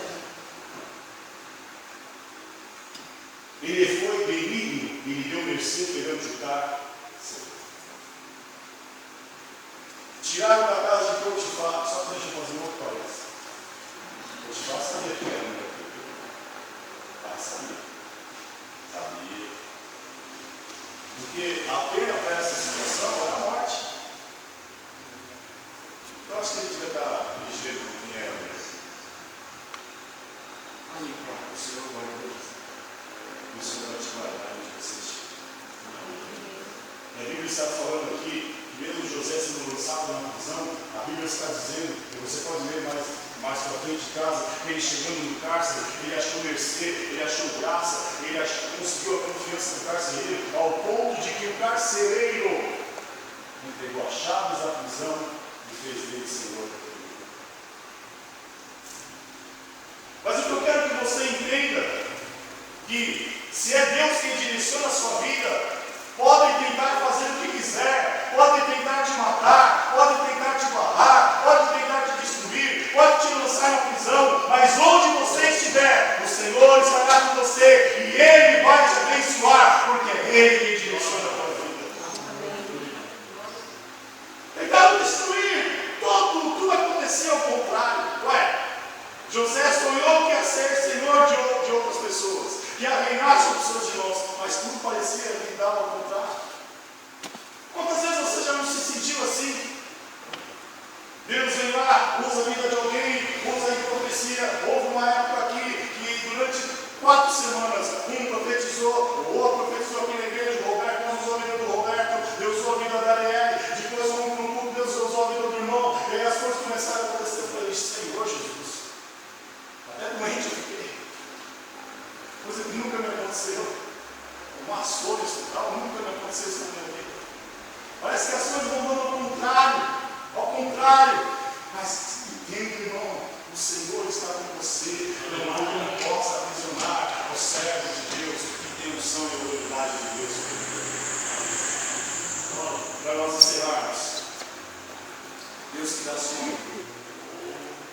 Ele foi benigno e lhe deu mercê perante o cargo. Tiraram da casa de Potifar, só deixa eu fazer um outro parênteses. Potifar sabia que era mulher. Sabia. Sabia. Porque a pena para essa situação é a morte. Eu acho que ele devia estar ligeiro com quem era mesmo. Aí, pronto, o Senhor guardou. E o Senhor vai te guardar onde você estiver. E a Bíblia está falando aqui, que mesmo José sendo lançado na prisão, a Bíblia está dizendo, e você pode ler mais para frente de casa, ele chegando no cárcere, ele achou mercê, ele achou graça, ele conseguiu a confiança do carcereiro, ao ponto de que o carcereiro entregou as chaves da prisão e fez dele Senhor. Mas o que eu quero que você entenda, que se é Deus quem direciona a sua vida, podem tentar fazer o que quiser, podem tentar te matar, podem tentar te barrar, podem tentar te destruir, podem te lançar na prisão, mas onde você estiver, o Senhor estará com você e Ele vai te abençoar, porque é Ele quem direciona a tua vida. Tentaram destruir, tudo aconteceu ao contrário. José sonhou que ia ser senhor de outras pessoas, que ia reinar sobre os seus irmãos, mas tudo parecia que dava ao contrário. Quantas vezes você já não se sentiu assim? Deus vem lá, usa a vida de alguém, usa a hipocrisia. Houve uma época aqui que durante 4 semanas um profetizou, o outro profetizou aqui na igreja, o Roberto Deus usou a vida do Roberto, Deus usou a vida da Arielle, depois um grupo, Deus usou a vida do irmão, e aí as coisas começaram a acontecer. Eu falei, Senhor Jesus, até doente eu fiquei. Coisa que nunca me aconteceu. Uma ações hospital, nunca me aconteceu isso na minha vida. Parece que as coisas vão dando ao contrário. Mas entenda, irmão, o Senhor está com você. Ele não possa aprisionar o servo de Deus que tem unção e autoridade de Deus. Para nós encerrarmos, Deus que dá sonho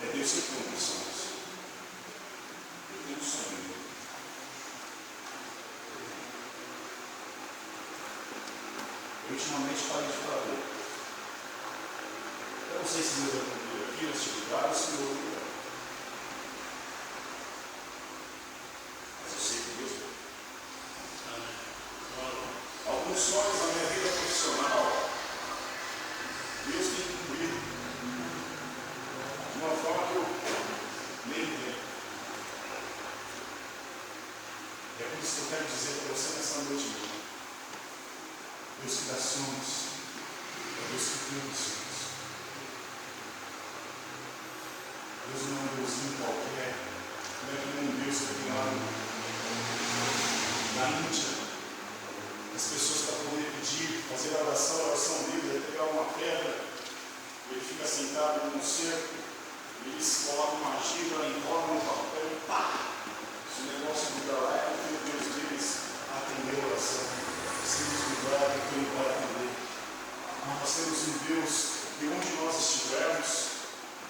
é Deus que cumpre sonhos. Eu tenho um sonho. Eu ultimamente parei de falar dele. Eu não sei se Deus vai cumprir aqui nesse lugar ou se em outro lugar. Mas eu sei que Deus vai. Alguns sonhos na minha vida profissional, Deus tem cumprido de uma forma que eu nem entendo. É por isso que eu quero dizer para você nessa noite mesmo. Deus que dá sonhos, é Deus que cumpre sonhos. Deus não é um Deusinho qualquer, não é como um Deus que tem lá na Índia. As pessoas para poder pedir, fazer a oração dele, é pegar uma pedra, ele fica sentado num cerco, eles colocam uma giba, enrolam no papel e pá! Se o negócio mudar lá, é porque o Deus deles atendeu a oração. Se nos mudar, é porque ele vai atender. Nós temos um Deus que onde nós estivermos,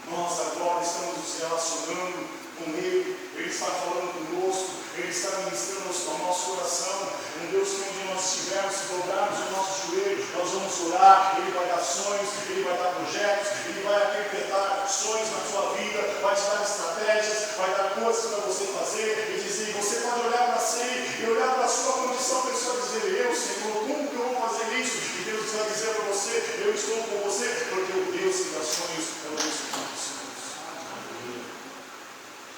nós agora estamos nos relacionando com Ele, Ele está falando conosco, Ele está ministrando ao nosso coração. Um Deus que onde nós estivermos, se dobrarmos o nosso joelho, nós vamos orar, Ele vai dar sonhos, Ele vai dar projetos, Ele vai arquitetar sonhos na sua vida, vai te dar estratégias, vai dar coisas para você fazer e dizer, você pode olhar para si e olhar para a sua condição pessoal e dizer, eu, Senhor, como que eu vou fazer isso? E Deus vai dizer para você, eu estou com você, porque o Deus que dá sonhos é o Deus que dá sonhos.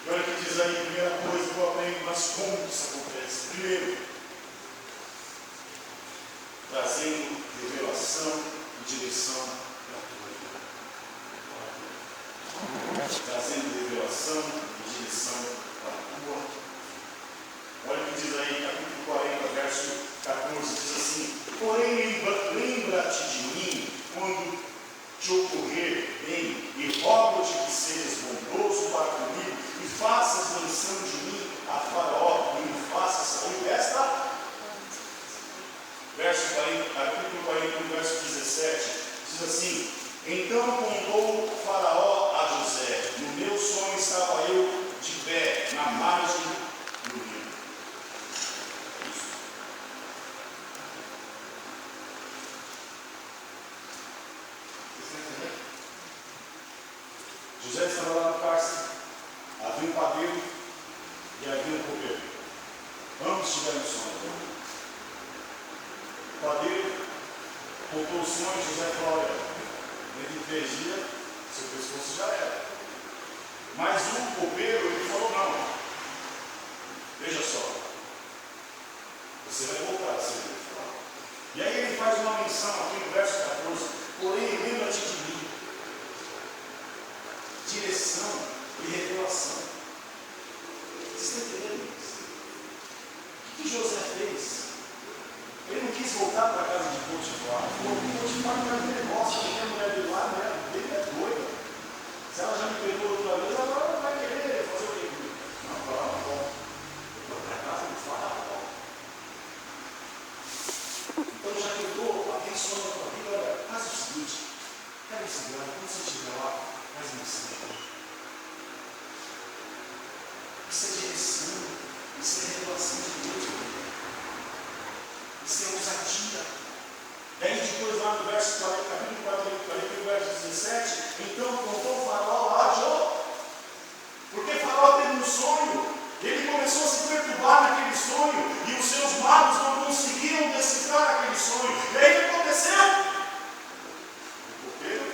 E olha o que diz aí, primeira coisa que eu aprendo, mas como isso acontece? Primeiro, trazendo revelação e direção para a tua vida. Trazendo revelação e direção para a tua vida. Olha o que diz aí, capítulo 40, verso 14, diz assim, porém lembra-te de mim quando te ocorrer bem, e rogo-te que sejas bondoso para comigo, e faças menção de mim a Faraó, e me faças sair desta. Capítulo 41, verso 17, diz assim, então contou Faraó a José, no meu sonho estava eu de pé, na margem do rio. José estava lá no cárcere, havia um padeiro e havia um copeiro. Ambos tiveram sonho. O padeiro contou o sonho, José falou, olha, dentro de 3 dias, seu pescoço já era. Mas o copeiro, ele falou, não. Veja só. Você vai voltar a ser falar. E aí ele faz uma menção aqui no verso 14. Porém, lembra-te de mim. Direção e revelação. Você está entendendo isso? O que José fez? Ele não quis voltar para a casa de Potifar. Potifar não é negócio, a minha mulher de lá, né? Ele é doida. Se ela já me pegou outra vez, agora ela vai querer fazer o quê? Não, para lá, bom. Eu vou para a casa do faraó. Então já que eu estou abençoando a tua vida, olha, faz o seguinte, pega esse grão, quando você estiver lá, faz uma cena. Isso é direção, isso é revelação de Deus. Isso é ousadia. Daí depois lá no verso 40, capítulo 41, verso 17, então contou o faraó lá a Jó. Porque Faraó teve um sonho, ele começou a se perturbar naquele sonho, e os seus magos não conseguiam decifrar aquele sonho. E aí o que aconteceu? O copeiro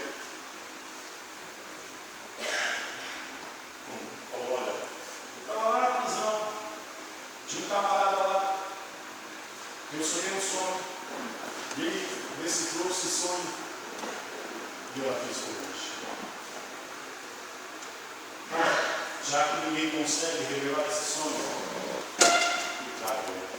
falou, olha, eu estava lá na prisão, tinha um camarada lá, eu sonhei um sonho, e ele decifrou esse sonho, e eu aqui estou hoje. Já que ninguém consegue revelar esse sonho, traga ele.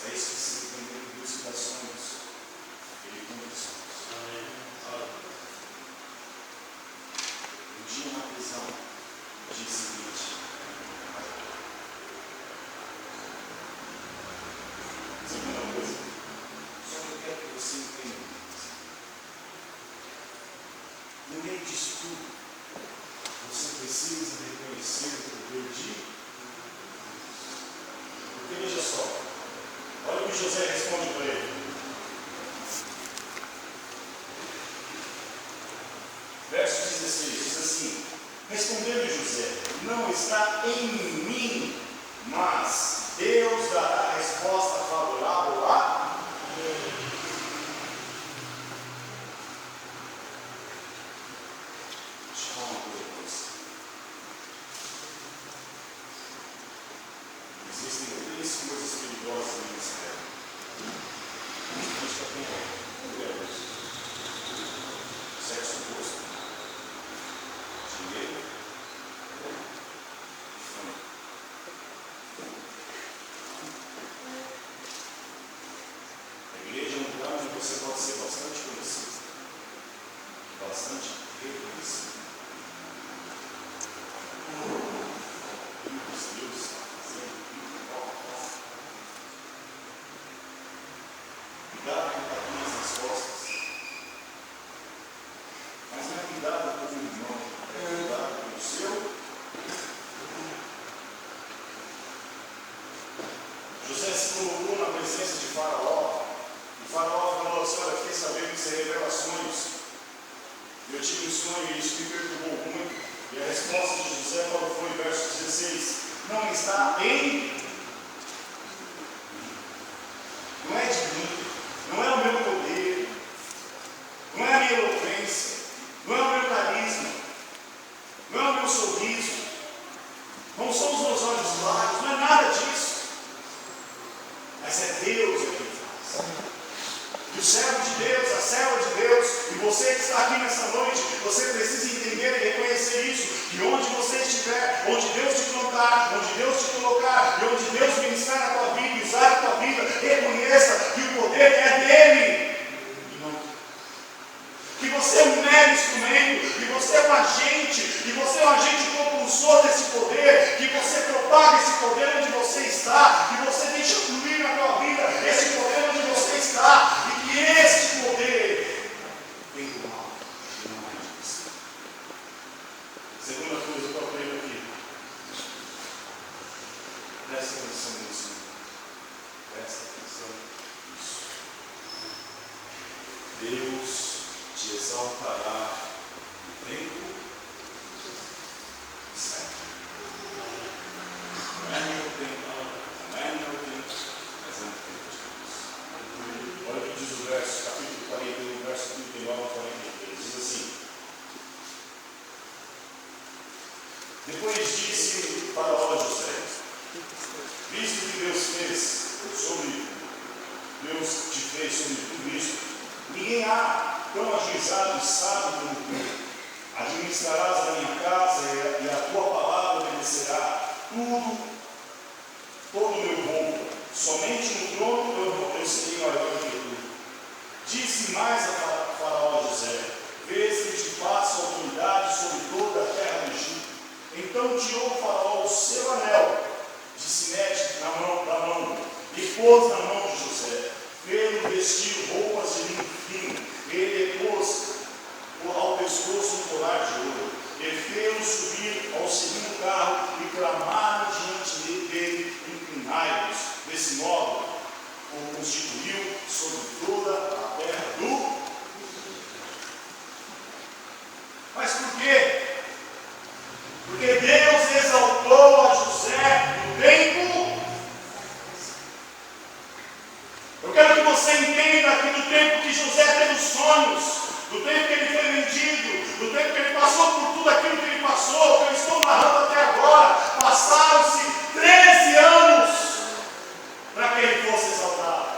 É isso que se entende em busca das sonhos. Ele cumpre sonhos. Um dia na prisão, dia seguinte, segunda coisa, só que eu quero que você entenda. No meio disso tudo, você precisa reconhecer o poder de Deus. Porque veja só, olha o que José responde para ele. Verso 16, diz assim, respondeu-lhe José, não está em mim, mas Deus dará a resposta favorável a Deus. Deixa eu falar uma coisa para você. Existem 3 coisas perigosas no ministério. A gente está com mulheres, sexo oposto, dinheiro e fama. A igreja é um lugar onde você pode ser bastante conhecido, bastante reconhecido. Deus está fazendo cuidado com tapinhas nas costas. Mas não é cuidado com o irmão, é cuidado com o seu. José se colocou na presença de Faraó. E Faraó falou assim, olha, fiquei sabendo que você revela sonhos. Eu tive um sonho e isso me perturbou muito. E a resposta de José foi em verso 16. Não está em... Não é de mim. Não é o meu poder. Não é a minha eloquência. Não é o meu carisma. Não é o meu sorriso. Não são os meus olhos largos. Não é nada disso. Mas é Deus quem faz. E o servo de Deus, a serva de Deus, e você que está aqui nessa noite, você precisa entender e reconhecer isso, que onde você estiver, onde Deus te plantar, onde Deus te colocar, e onde Deus ministrar na tua vida e usar a tua vida, reconheça que o poder é dele. Que você é um mero instrumento, que você é um agente, que você é um agente propulsor desse poder, que você propaga esse poder onde você está, que você deixa fluir na tua vida esse poder onde você está, e que esse poder vem do mal, e não é de você. Segunda coisa que eu aprendo aqui, presta atenção nisso, presta atenção nisso. Deus te exaltará Depois disse Faraó a José: visto que Deus te fez sobre tudo isso, ninguém há tão ajuizado e sábio como tu. Administrarás a minha casa e a tua palavra obedecerá todo o meu povo. Somente no trono eu serei maior que tu. Disse mais a Faraó a José: vês que te passo autoridade sobre toda a terra do Egito. Então tirou o Faraó o seu anel de sinete da mão e pôs na mão de José. Fê-lo vestir roupas de linho fino. Ele pôs ao pescoço um colar de ouro. E fê-lo subir ao segundo carro e clamaram diante dele: inclinai-vos. Desse modo, o constituiu sobre toda a terra do. Mas por quê? Porque Deus exaltou a José no tempo. Eu quero que você entenda que no tempo que José teve os sonhos, no tempo que ele foi vendido, no tempo que ele passou por tudo aquilo que ele passou, que eu estou narrando até agora, passaram-se 13 anos para que ele fosse exaltado.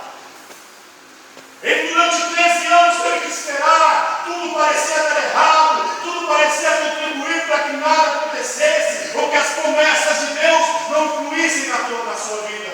Ele durante 13 anos teve que esperar, tudo parecia dar errado, tudo parecia contribuir para que nada acontecesse, ou que as promessas de Deus não fluíssem na sua vida.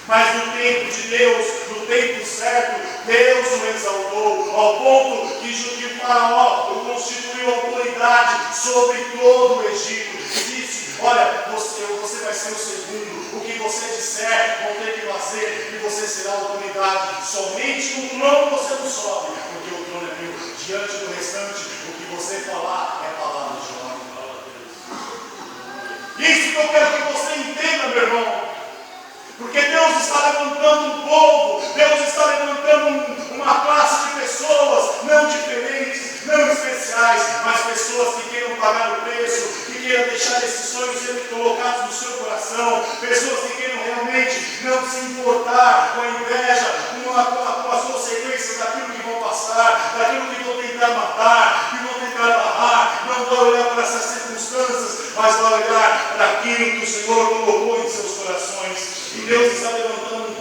Mas no tempo de Deus, no tempo certo, Deus o exaltou, ao ponto que o Faraó o constituiu autoridade sobre todo o Egito. E disse: olha, você vai ser o segundo, o que você disser, vão ter que fazer, e você será autoridade. Somente no trono você não sobe, porque o trono é meu. Diante do restante, o que você falar é palavra de ordem. Isso que eu quero que você entenda, meu irmão. Porque Deus está levantando um povo, Deus está levantando uma classe de pessoas, não diferentes, não especiais, mas pessoas que queiram pagar o preço, que queiram deixar esses sonhos serem colocados no seu coração, pessoas que queiram realmente não se importar com a inveja, com as consequências daquilo que vão passar, daquilo que vão tentar matar, que vão tentar barrar, não vai olhar para essas circunstâncias, mas vai olhar para aquilo que o Senhor colocou em seus corações. E Deus está levantando um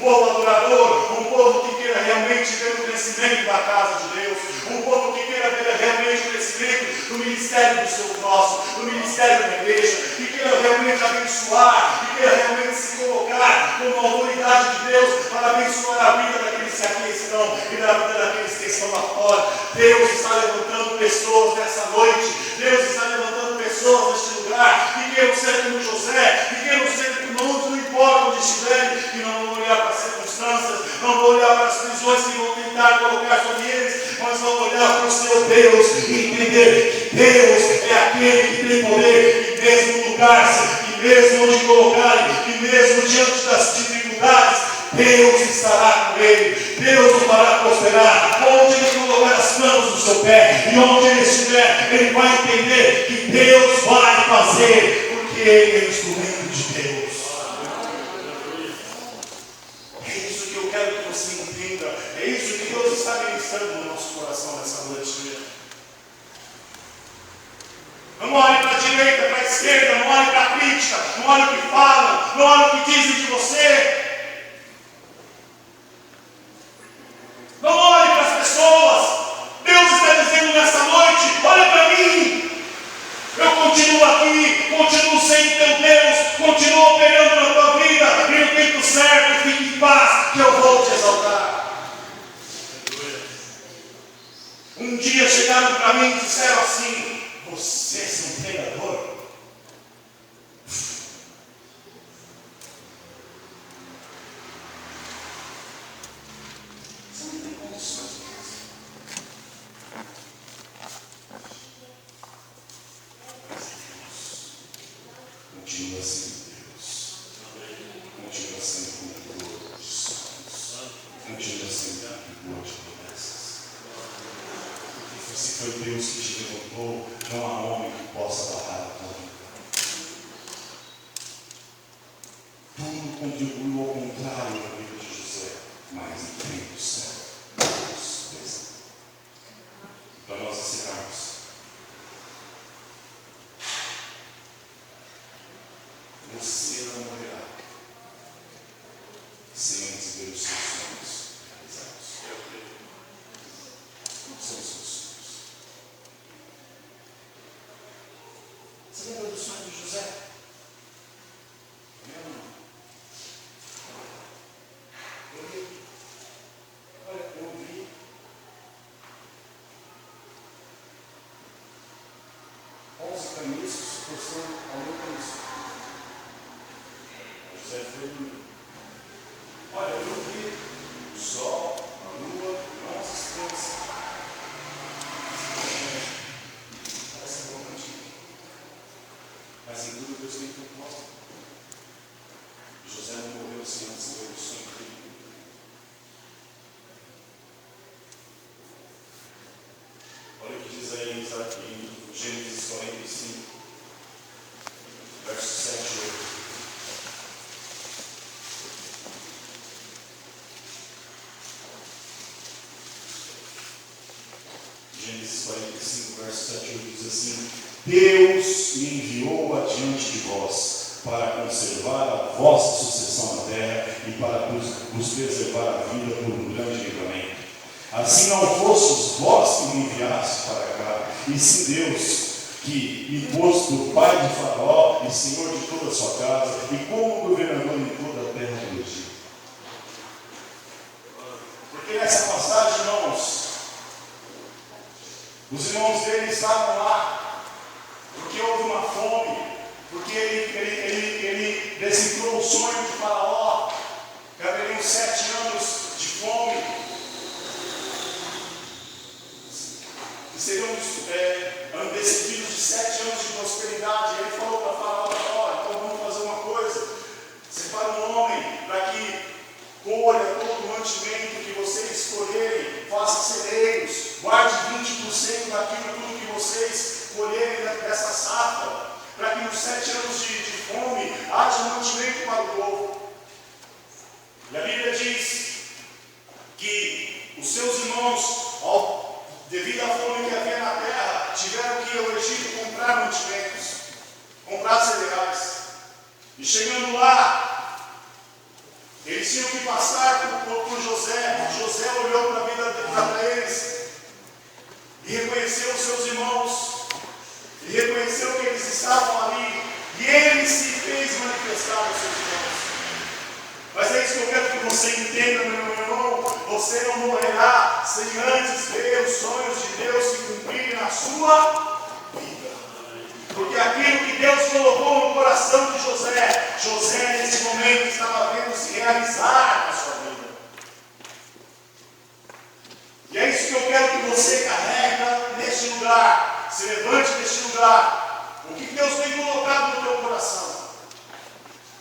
povo adorador, um povo que queira realmente ver o crescimento da casa de Deus, um povo que queira ver realmente o crescimento do ministério do seu próximo, do ministério da igreja, que queira realmente abençoar, que queira realmente se colocar como autoridade de Deus para abençoar a vida daqueles que aqui estão e da vida daqueles que estão lá fora. Deus está levantando pessoas nessa noite, Deus está levantando pessoas neste lugar que queiram ser como José, que queiram ser como não importa onde estiverem, que não vão olhar para as circunstâncias, não vão olhar para as prisões que vão tentar colocar sobre eles, mas vão olhar para o seu Deus e entender que Deus é aquele que tem poder, que mesmo no lugar, que mesmo onde colocarem, que mesmo diante das dificuldades, Deus estará com ele, Deus o fará prosperar. Onde ele colocar as plantas do seu pé, e onde ele estiver, ele vai entender que Deus vai fazer, porque ele é o instrumento de Deus. É isso que eu quero que você entenda, é isso que Deus está ministrando no nosso coração nessa noite. Não olhe para a direita, para a esquerda, não olhe para a crítica, não olhe o que falam, não olhe o que dizem de você. Não olhe para as pessoas. Deus está dizendo nessa noite: olha para mim. Eu continuo aqui, continuo sendo teu Deus, continuo operando na tua vida, e no tempo certo, fique em paz, que eu vou te exaltar. Um dia chegaram para mim e disseram assim: você é um pregador? Você não tem condições. Continua sendo Deus, continua sendo cumpridor de sonhos, continua sendo cumpridor de promessas. Porque se foi Deus que te levantou, não há homem que possa barrar a tua vida. Tudo contribuiu ao contrário na vida de José, mas em tempo certo, Deus fez. Para nós encerrarmos, você não morrerá sem antes ver os seus sonhos realizados. Quais são os seus sonhos? Você lembra do sonho de José? Lembra? Eu vi 11 camisas forçando a outra camisa. José foi dormir. Olha, eu vi o sol, a lua, 11 estrelas. Parece um pouco antigo. Mas em tudo Deus tem propósito. José não morreu sem antes ver o sonho dele. Olha o que diz aí em Gênesis 45, versos 7 e 8. Gênesis 45, versos 7 e 8 diz assim: Deus me enviou adiante de vós, para conservar a vossa sucessão na terra e para vos preservar a vida por um grande livramento. Assim não fostes vós que me enviaste para cá, e sim Deus, que me pôs por pai de Faraó e senhor de toda a sua casa, e como governador em toda a terra do Egito. Porque nessa passagem, irmãos, os irmãos dele estavam lá, porque houve uma fome, porque ele decifrou o sonho de Faraó, que haveriam 7 anos de fome, que seriam antecedidos de 7 anos de prosperidade. E ele falou para Faraó: então vamos fazer uma coisa, separa um homem para que colha todo o mantimento que vocês escolherem, faça celeiros, guarde 20% daquilo tudo que vocês colherem dessa safra, para que nos 7 anos de fome haja mantimento para o povo. E a Bíblia diz que os seus irmãos, devido à fome que havia na terra, tiveram que ir ao Egito comprar mantimentos, comprar cereais. E chegando lá, eles tinham que passar por José. José olhou para eles e reconheceu os seus irmãos, e reconheceu que eles estavam ali, e ele se fez manifestar aos seus irmãos. Mas é isso que eu quero que você entenda, meu irmão: você não morrerá sem antes ver os sonhos de Deus se cumprirem na sua vida. Porque aquilo que Deus colocou no coração de José, José nesse momento estava vendo se realizar na sua vida. E é isso que eu quero que você carrega neste lugar. Se levante neste lugar. O que Deus tem colocado no teu coração?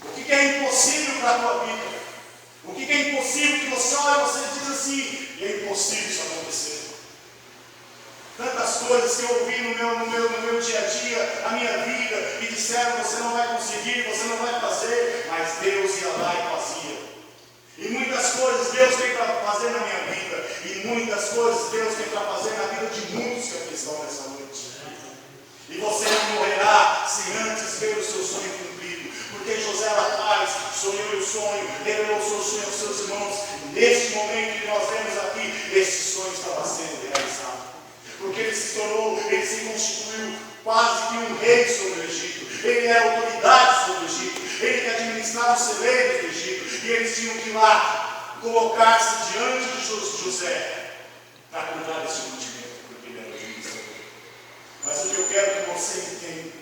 O que é impossível para a tua vida? O que é impossível que você olha e você diz assim: é impossível isso acontecer. Tantas coisas que eu ouvi no meu dia a dia, na minha vida, e disseram: você não vai conseguir, você não vai fazer, mas Deus ia lá e fazia. E muitas coisas Deus tem para fazer na minha vida, e muitas coisas Deus tem para fazer na vida de muitos que aqui estão nessa noite. E você não morrerá sem antes ver o seu sonho cumprido. Porque José lá atrás sonhou o sonho, revelou o seu sonho aos seus irmãos. E neste momento que nós vemos aqui, esse sonho estava sendo realizado. Porque ele se constituiu quase que um rei sobre o Egito. Ele era autoridade sobre o Egito. Ele que administrava os celeiros do Egito. E eles tinham que ir lá colocar-se diante de José para comprar esse mantimento, porque ele era administrador. Mas o que eu quero que você entenda,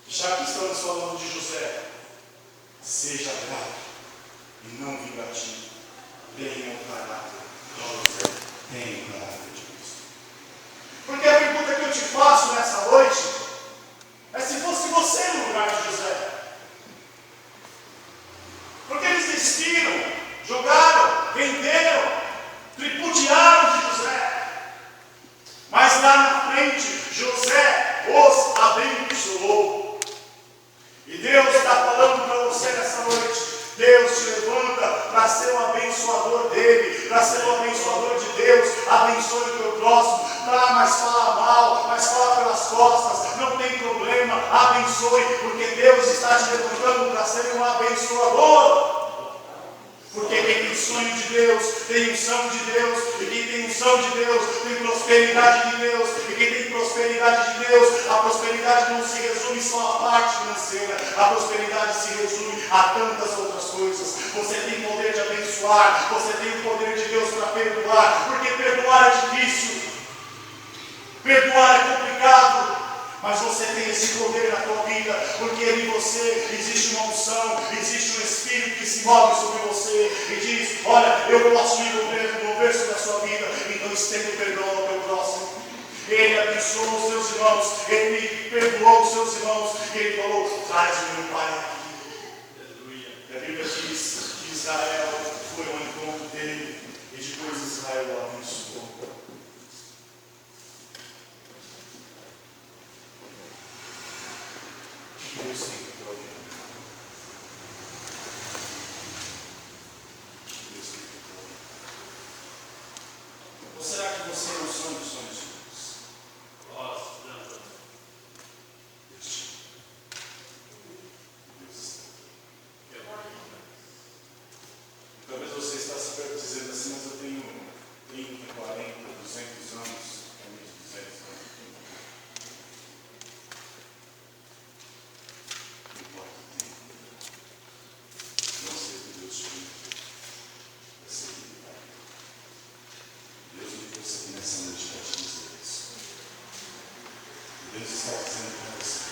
já que estamos falando de José, seja grato e não vingativo. Tenha o caráter de José, tenha o caráter de Cristo. Porque a pergunta que eu te faço nessa noite é: se fosse você no lugar de José? Porque eles desistiram, jogaram, venderam, tripudiaram de José. Mas lá na frente, José os abençoou. E Deus está falando para você nessa noite: Deus te levanta para ser um abençoador dele, para ser um abençoador de Deus. Abençoe o teu próximo. Mas fala mal, mas fala pelas as costas, não tem problema, abençoe, porque Deus está te levantando para ser um abençoador. Porque quem tem sonho de Deus, tem unção de Deus, e quem tem unção de Deus, tem prosperidade de Deus, e quem tem prosperidade de Deus, a prosperidade não se resume só à parte financeira, a prosperidade se resume a tantas outras coisas. Você tem poder de abençoar, você tem o poder de Deus para perdoar, porque perdoar é difícil, perdoar é complicado. Mas você tem esse poder na tua vida, porque em você existe uma unção, existe um Espírito que se move sobre você e diz: olha, eu posso me mover sobre a sua vida, então estenda o perdão ao teu próximo. Ele abençoou os seus irmãos, ele perdoou os seus irmãos, e ele falou: traz o meu pai aqui. E a Bíblia diz que Israel foi ao encontro dele, e depois Israel o abençoou. Deus tem que ter alguém. Deus tem que ter alguém. Ou será que você não sonha os sonhos de Deus? Deus. Talvez você está se dizendo assim, mas eu tenho 30, 40, 200 anos. 200 anos. Não sei o que Deus te permitiu. Eu sei que Ele vai. Deus me trouxe aqui nessa noite para te dizer isso. Deus está dizendo para você: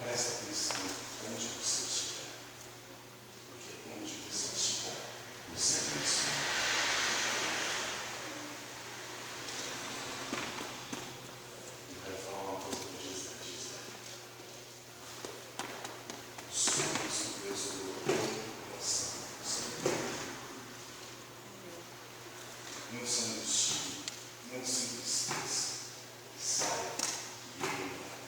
presta atenção onde você estiver. Porque onde você estiver, você é abençoado. Eu quero falar uma coisa para Gisele. Os sonhos que Deus colocou no coração não são destino, não são tristeza. Saia e ele vai.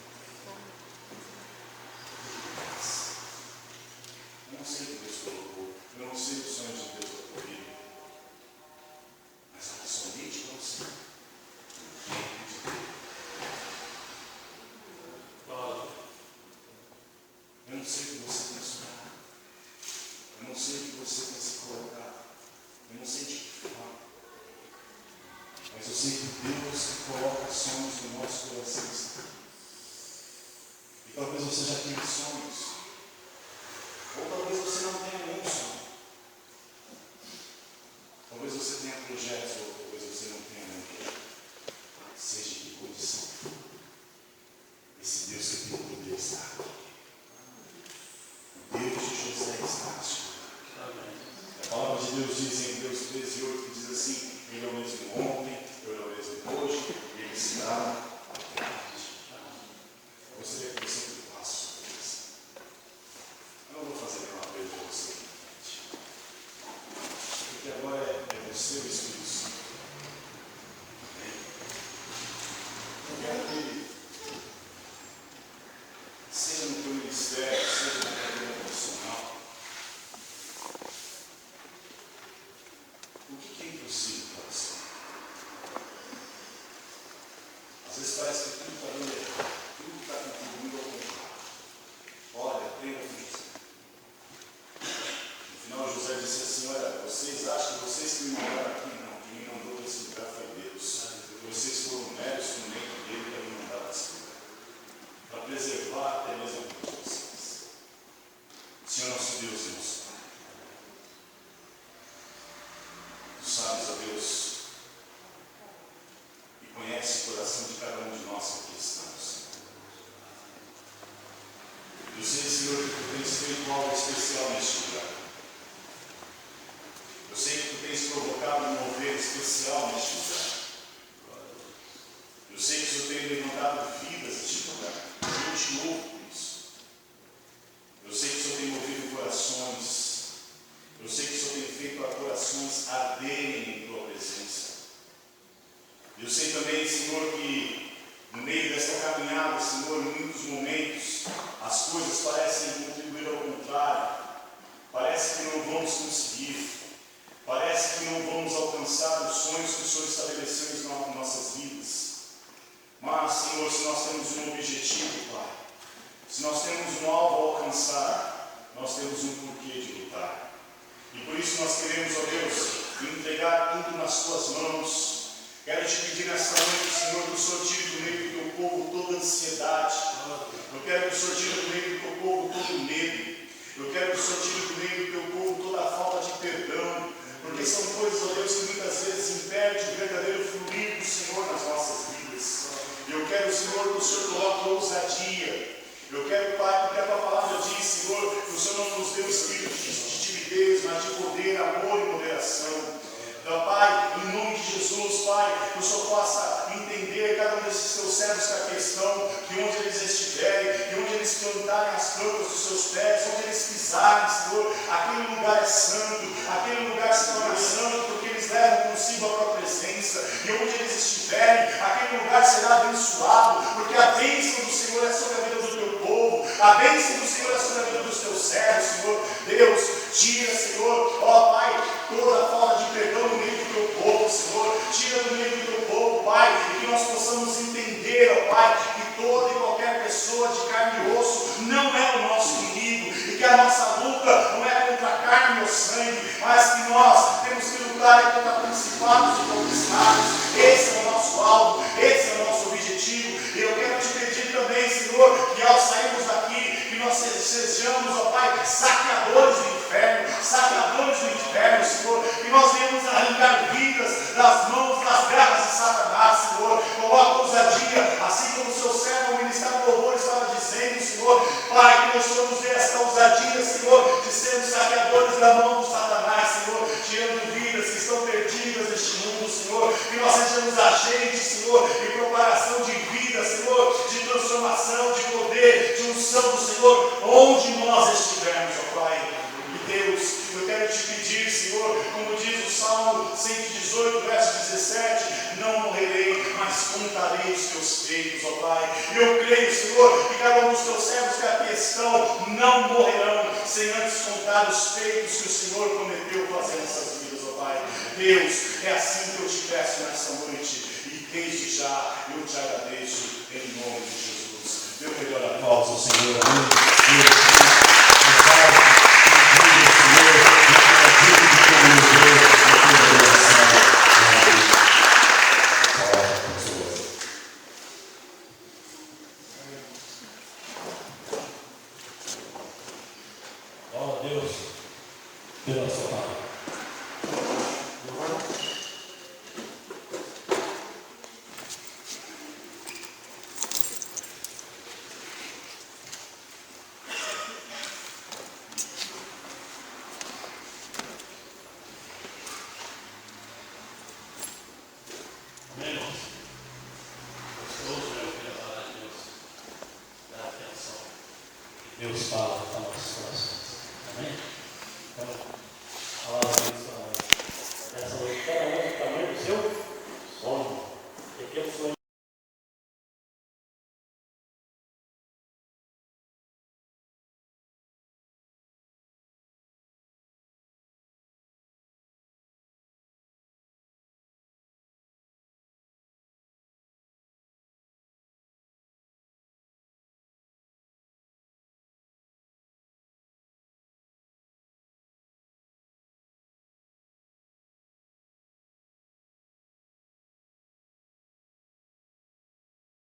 Eu não sei o que Deus colocou, eu não sei os sonhos de Deus para tua vida, mas ela somente para você. Eu não sei o que você tem sonhado. Eu não sei o que você tem se colocado. Eu não sei de que forma. Mas eu sei que Deus coloca sonhos no nosso coração. E talvez você já tenha sonhos. Ou talvez você não tenha nenhum sonho. Talvez você tenha projetos, ou talvez você não tenha nenhum projeto. Seja em que condição. Esse Deus que tem o poder está aqui. Deus de José está aqui. A palavra de Deus diz em Hebreus 13:8, que diz assim: Ele é o mesmo ontem, Ele é o mesmo hoje, Ele está. Eu gostaria que você falasse sobre isso. Eu não vou fazer nenhuma coisa para você, porque agora é você o Espírito Santo. Eu quero que, seja no teu ministério, seja no teu vida profissional, o que é impossível para você? Às vezes parece que tudo está dando errado, tudo está contribuindo ao contrário. Olha, aprenda com José. No final, José disse assim: olha, vocês acham que vocês que me mandaram aqui? Não, quem me mandou desse lugar foi Deus. Vocês foram um mero instrumento dele para me mandar desse lugar, para preservar até mesmo a vida de vocês. O Senhor nosso Deus, irmãos, tu sabes, ó Deus, e conhece o coração de cada um de nós que aqui estamos. Eu sei, Senhor, que tu tens feito algo especial neste lugar. Eu sei que tu tens provocado um mover especial neste lugar. Eu sei que o Senhor tem levantado vidas neste lugar. Eu te louvo por isso. Eu sei que o Senhor tem movido corações. Eu sei que o Senhor tem feito corações arderem em tua presença. Eu sei também, Senhor, que no meio desta caminhada, Senhor, em muitos momentos, as coisas parecem contribuir ao contrário. Parece Mas, Senhor, se nós temos um objetivo, Pai, se nós temos um alvo a alcançar, nós temos um porquê de lutar. E por isso nós queremos, ó Deus, entregar tudo nas Tuas mãos. Quero te pedir nessa noite, Senhor, que o Senhor tire do meio do Teu povo toda ansiedade. Eu quero que o Senhor tire do meio do Teu povo todo medo. Eu quero que o Senhor tire do meio do Teu povo toda a falta de perdão. Porque são coisas, ó Deus, que muitas vezes impedem o verdadeiro fluir do Senhor nas nossas vidas. E eu quero, Senhor, que o Senhor coloque ousadia. Eu quero, Pai, porque a Tua palavra diz, Senhor, que o Senhor não nos deu espírito de timidez, mas de poder, amor e moderação. Então, Pai, em nome de Jesus, Pai, que o Senhor possa entender cada um desses Teus servos que aqui estão, que onde eles estiverem, que onde eles plantarem as plantas dos seus pés, onde eles pisarem, Senhor, aquele lugar é santo, aquele lugar se torna santo, porque eles levam consigo a Tua presença, e onde eles estiverem, aquele lugar será abençoado, porque a bênção do Senhor é sobre a vida do Teu povo, a bênção do Senhor é sobre a vida dos Teus servos, Senhor. Deus, tira, Senhor, ó Pai, toda a falta de perdão no meio do Teu povo, Senhor, tira do meio do Teu povo, Pai, e que nós possamos entender, ó Pai, que toda e qualquer pessoa de carne e osso não é o nosso inimigo, e que a nossa luta não é contra a carne ou sangue, mas que nós temos que lutar contra principados e potestades. Esse é o nosso alvo, esse é o nosso objetivo, e eu quero te pedir também, Senhor, que ao sairmos daqui, que nós sejamos, ó Pai, saqueadores do inferno, Senhor, que nós venhamos arrancar vidas das mãos, das garras de Satanás, Senhor. Coloca ousadia, assim como o seu servo, o ministro do louvor, estava dizendo, Senhor, Pai, que nós somos esta ousadia, Senhor, de sermos saqueadores da mão do Satanás, Senhor, tirando vidas que estão perdidas neste mundo, Senhor, que nós sejamos agentes, Senhor, de propagação de vida, Senhor, de transformação, de poder, de unção do Senhor, onde nós estivermos, ó Pai. E Deus, eu quero te pedir, Senhor, como diz o Salmo 118, verso 17, não morrerei, mas contarei os teus feitos, ó Pai. E eu creio, Senhor, que cada um dos teus servos que aqui estão não morrerão sem antes contar os feitos que o Senhor prometeu fazer nessas vidas, ó Pai. Deus, é assim que eu te peço nessa noite, e desde já eu te agradeço em nome de Jesus. Dê o melhor aplauso ao Senhor. Glória a Deus pela sua palavra. Amém, irmãos? Gostoso, né? Eu queria falar de Deus. Dá atenção. Deus fala.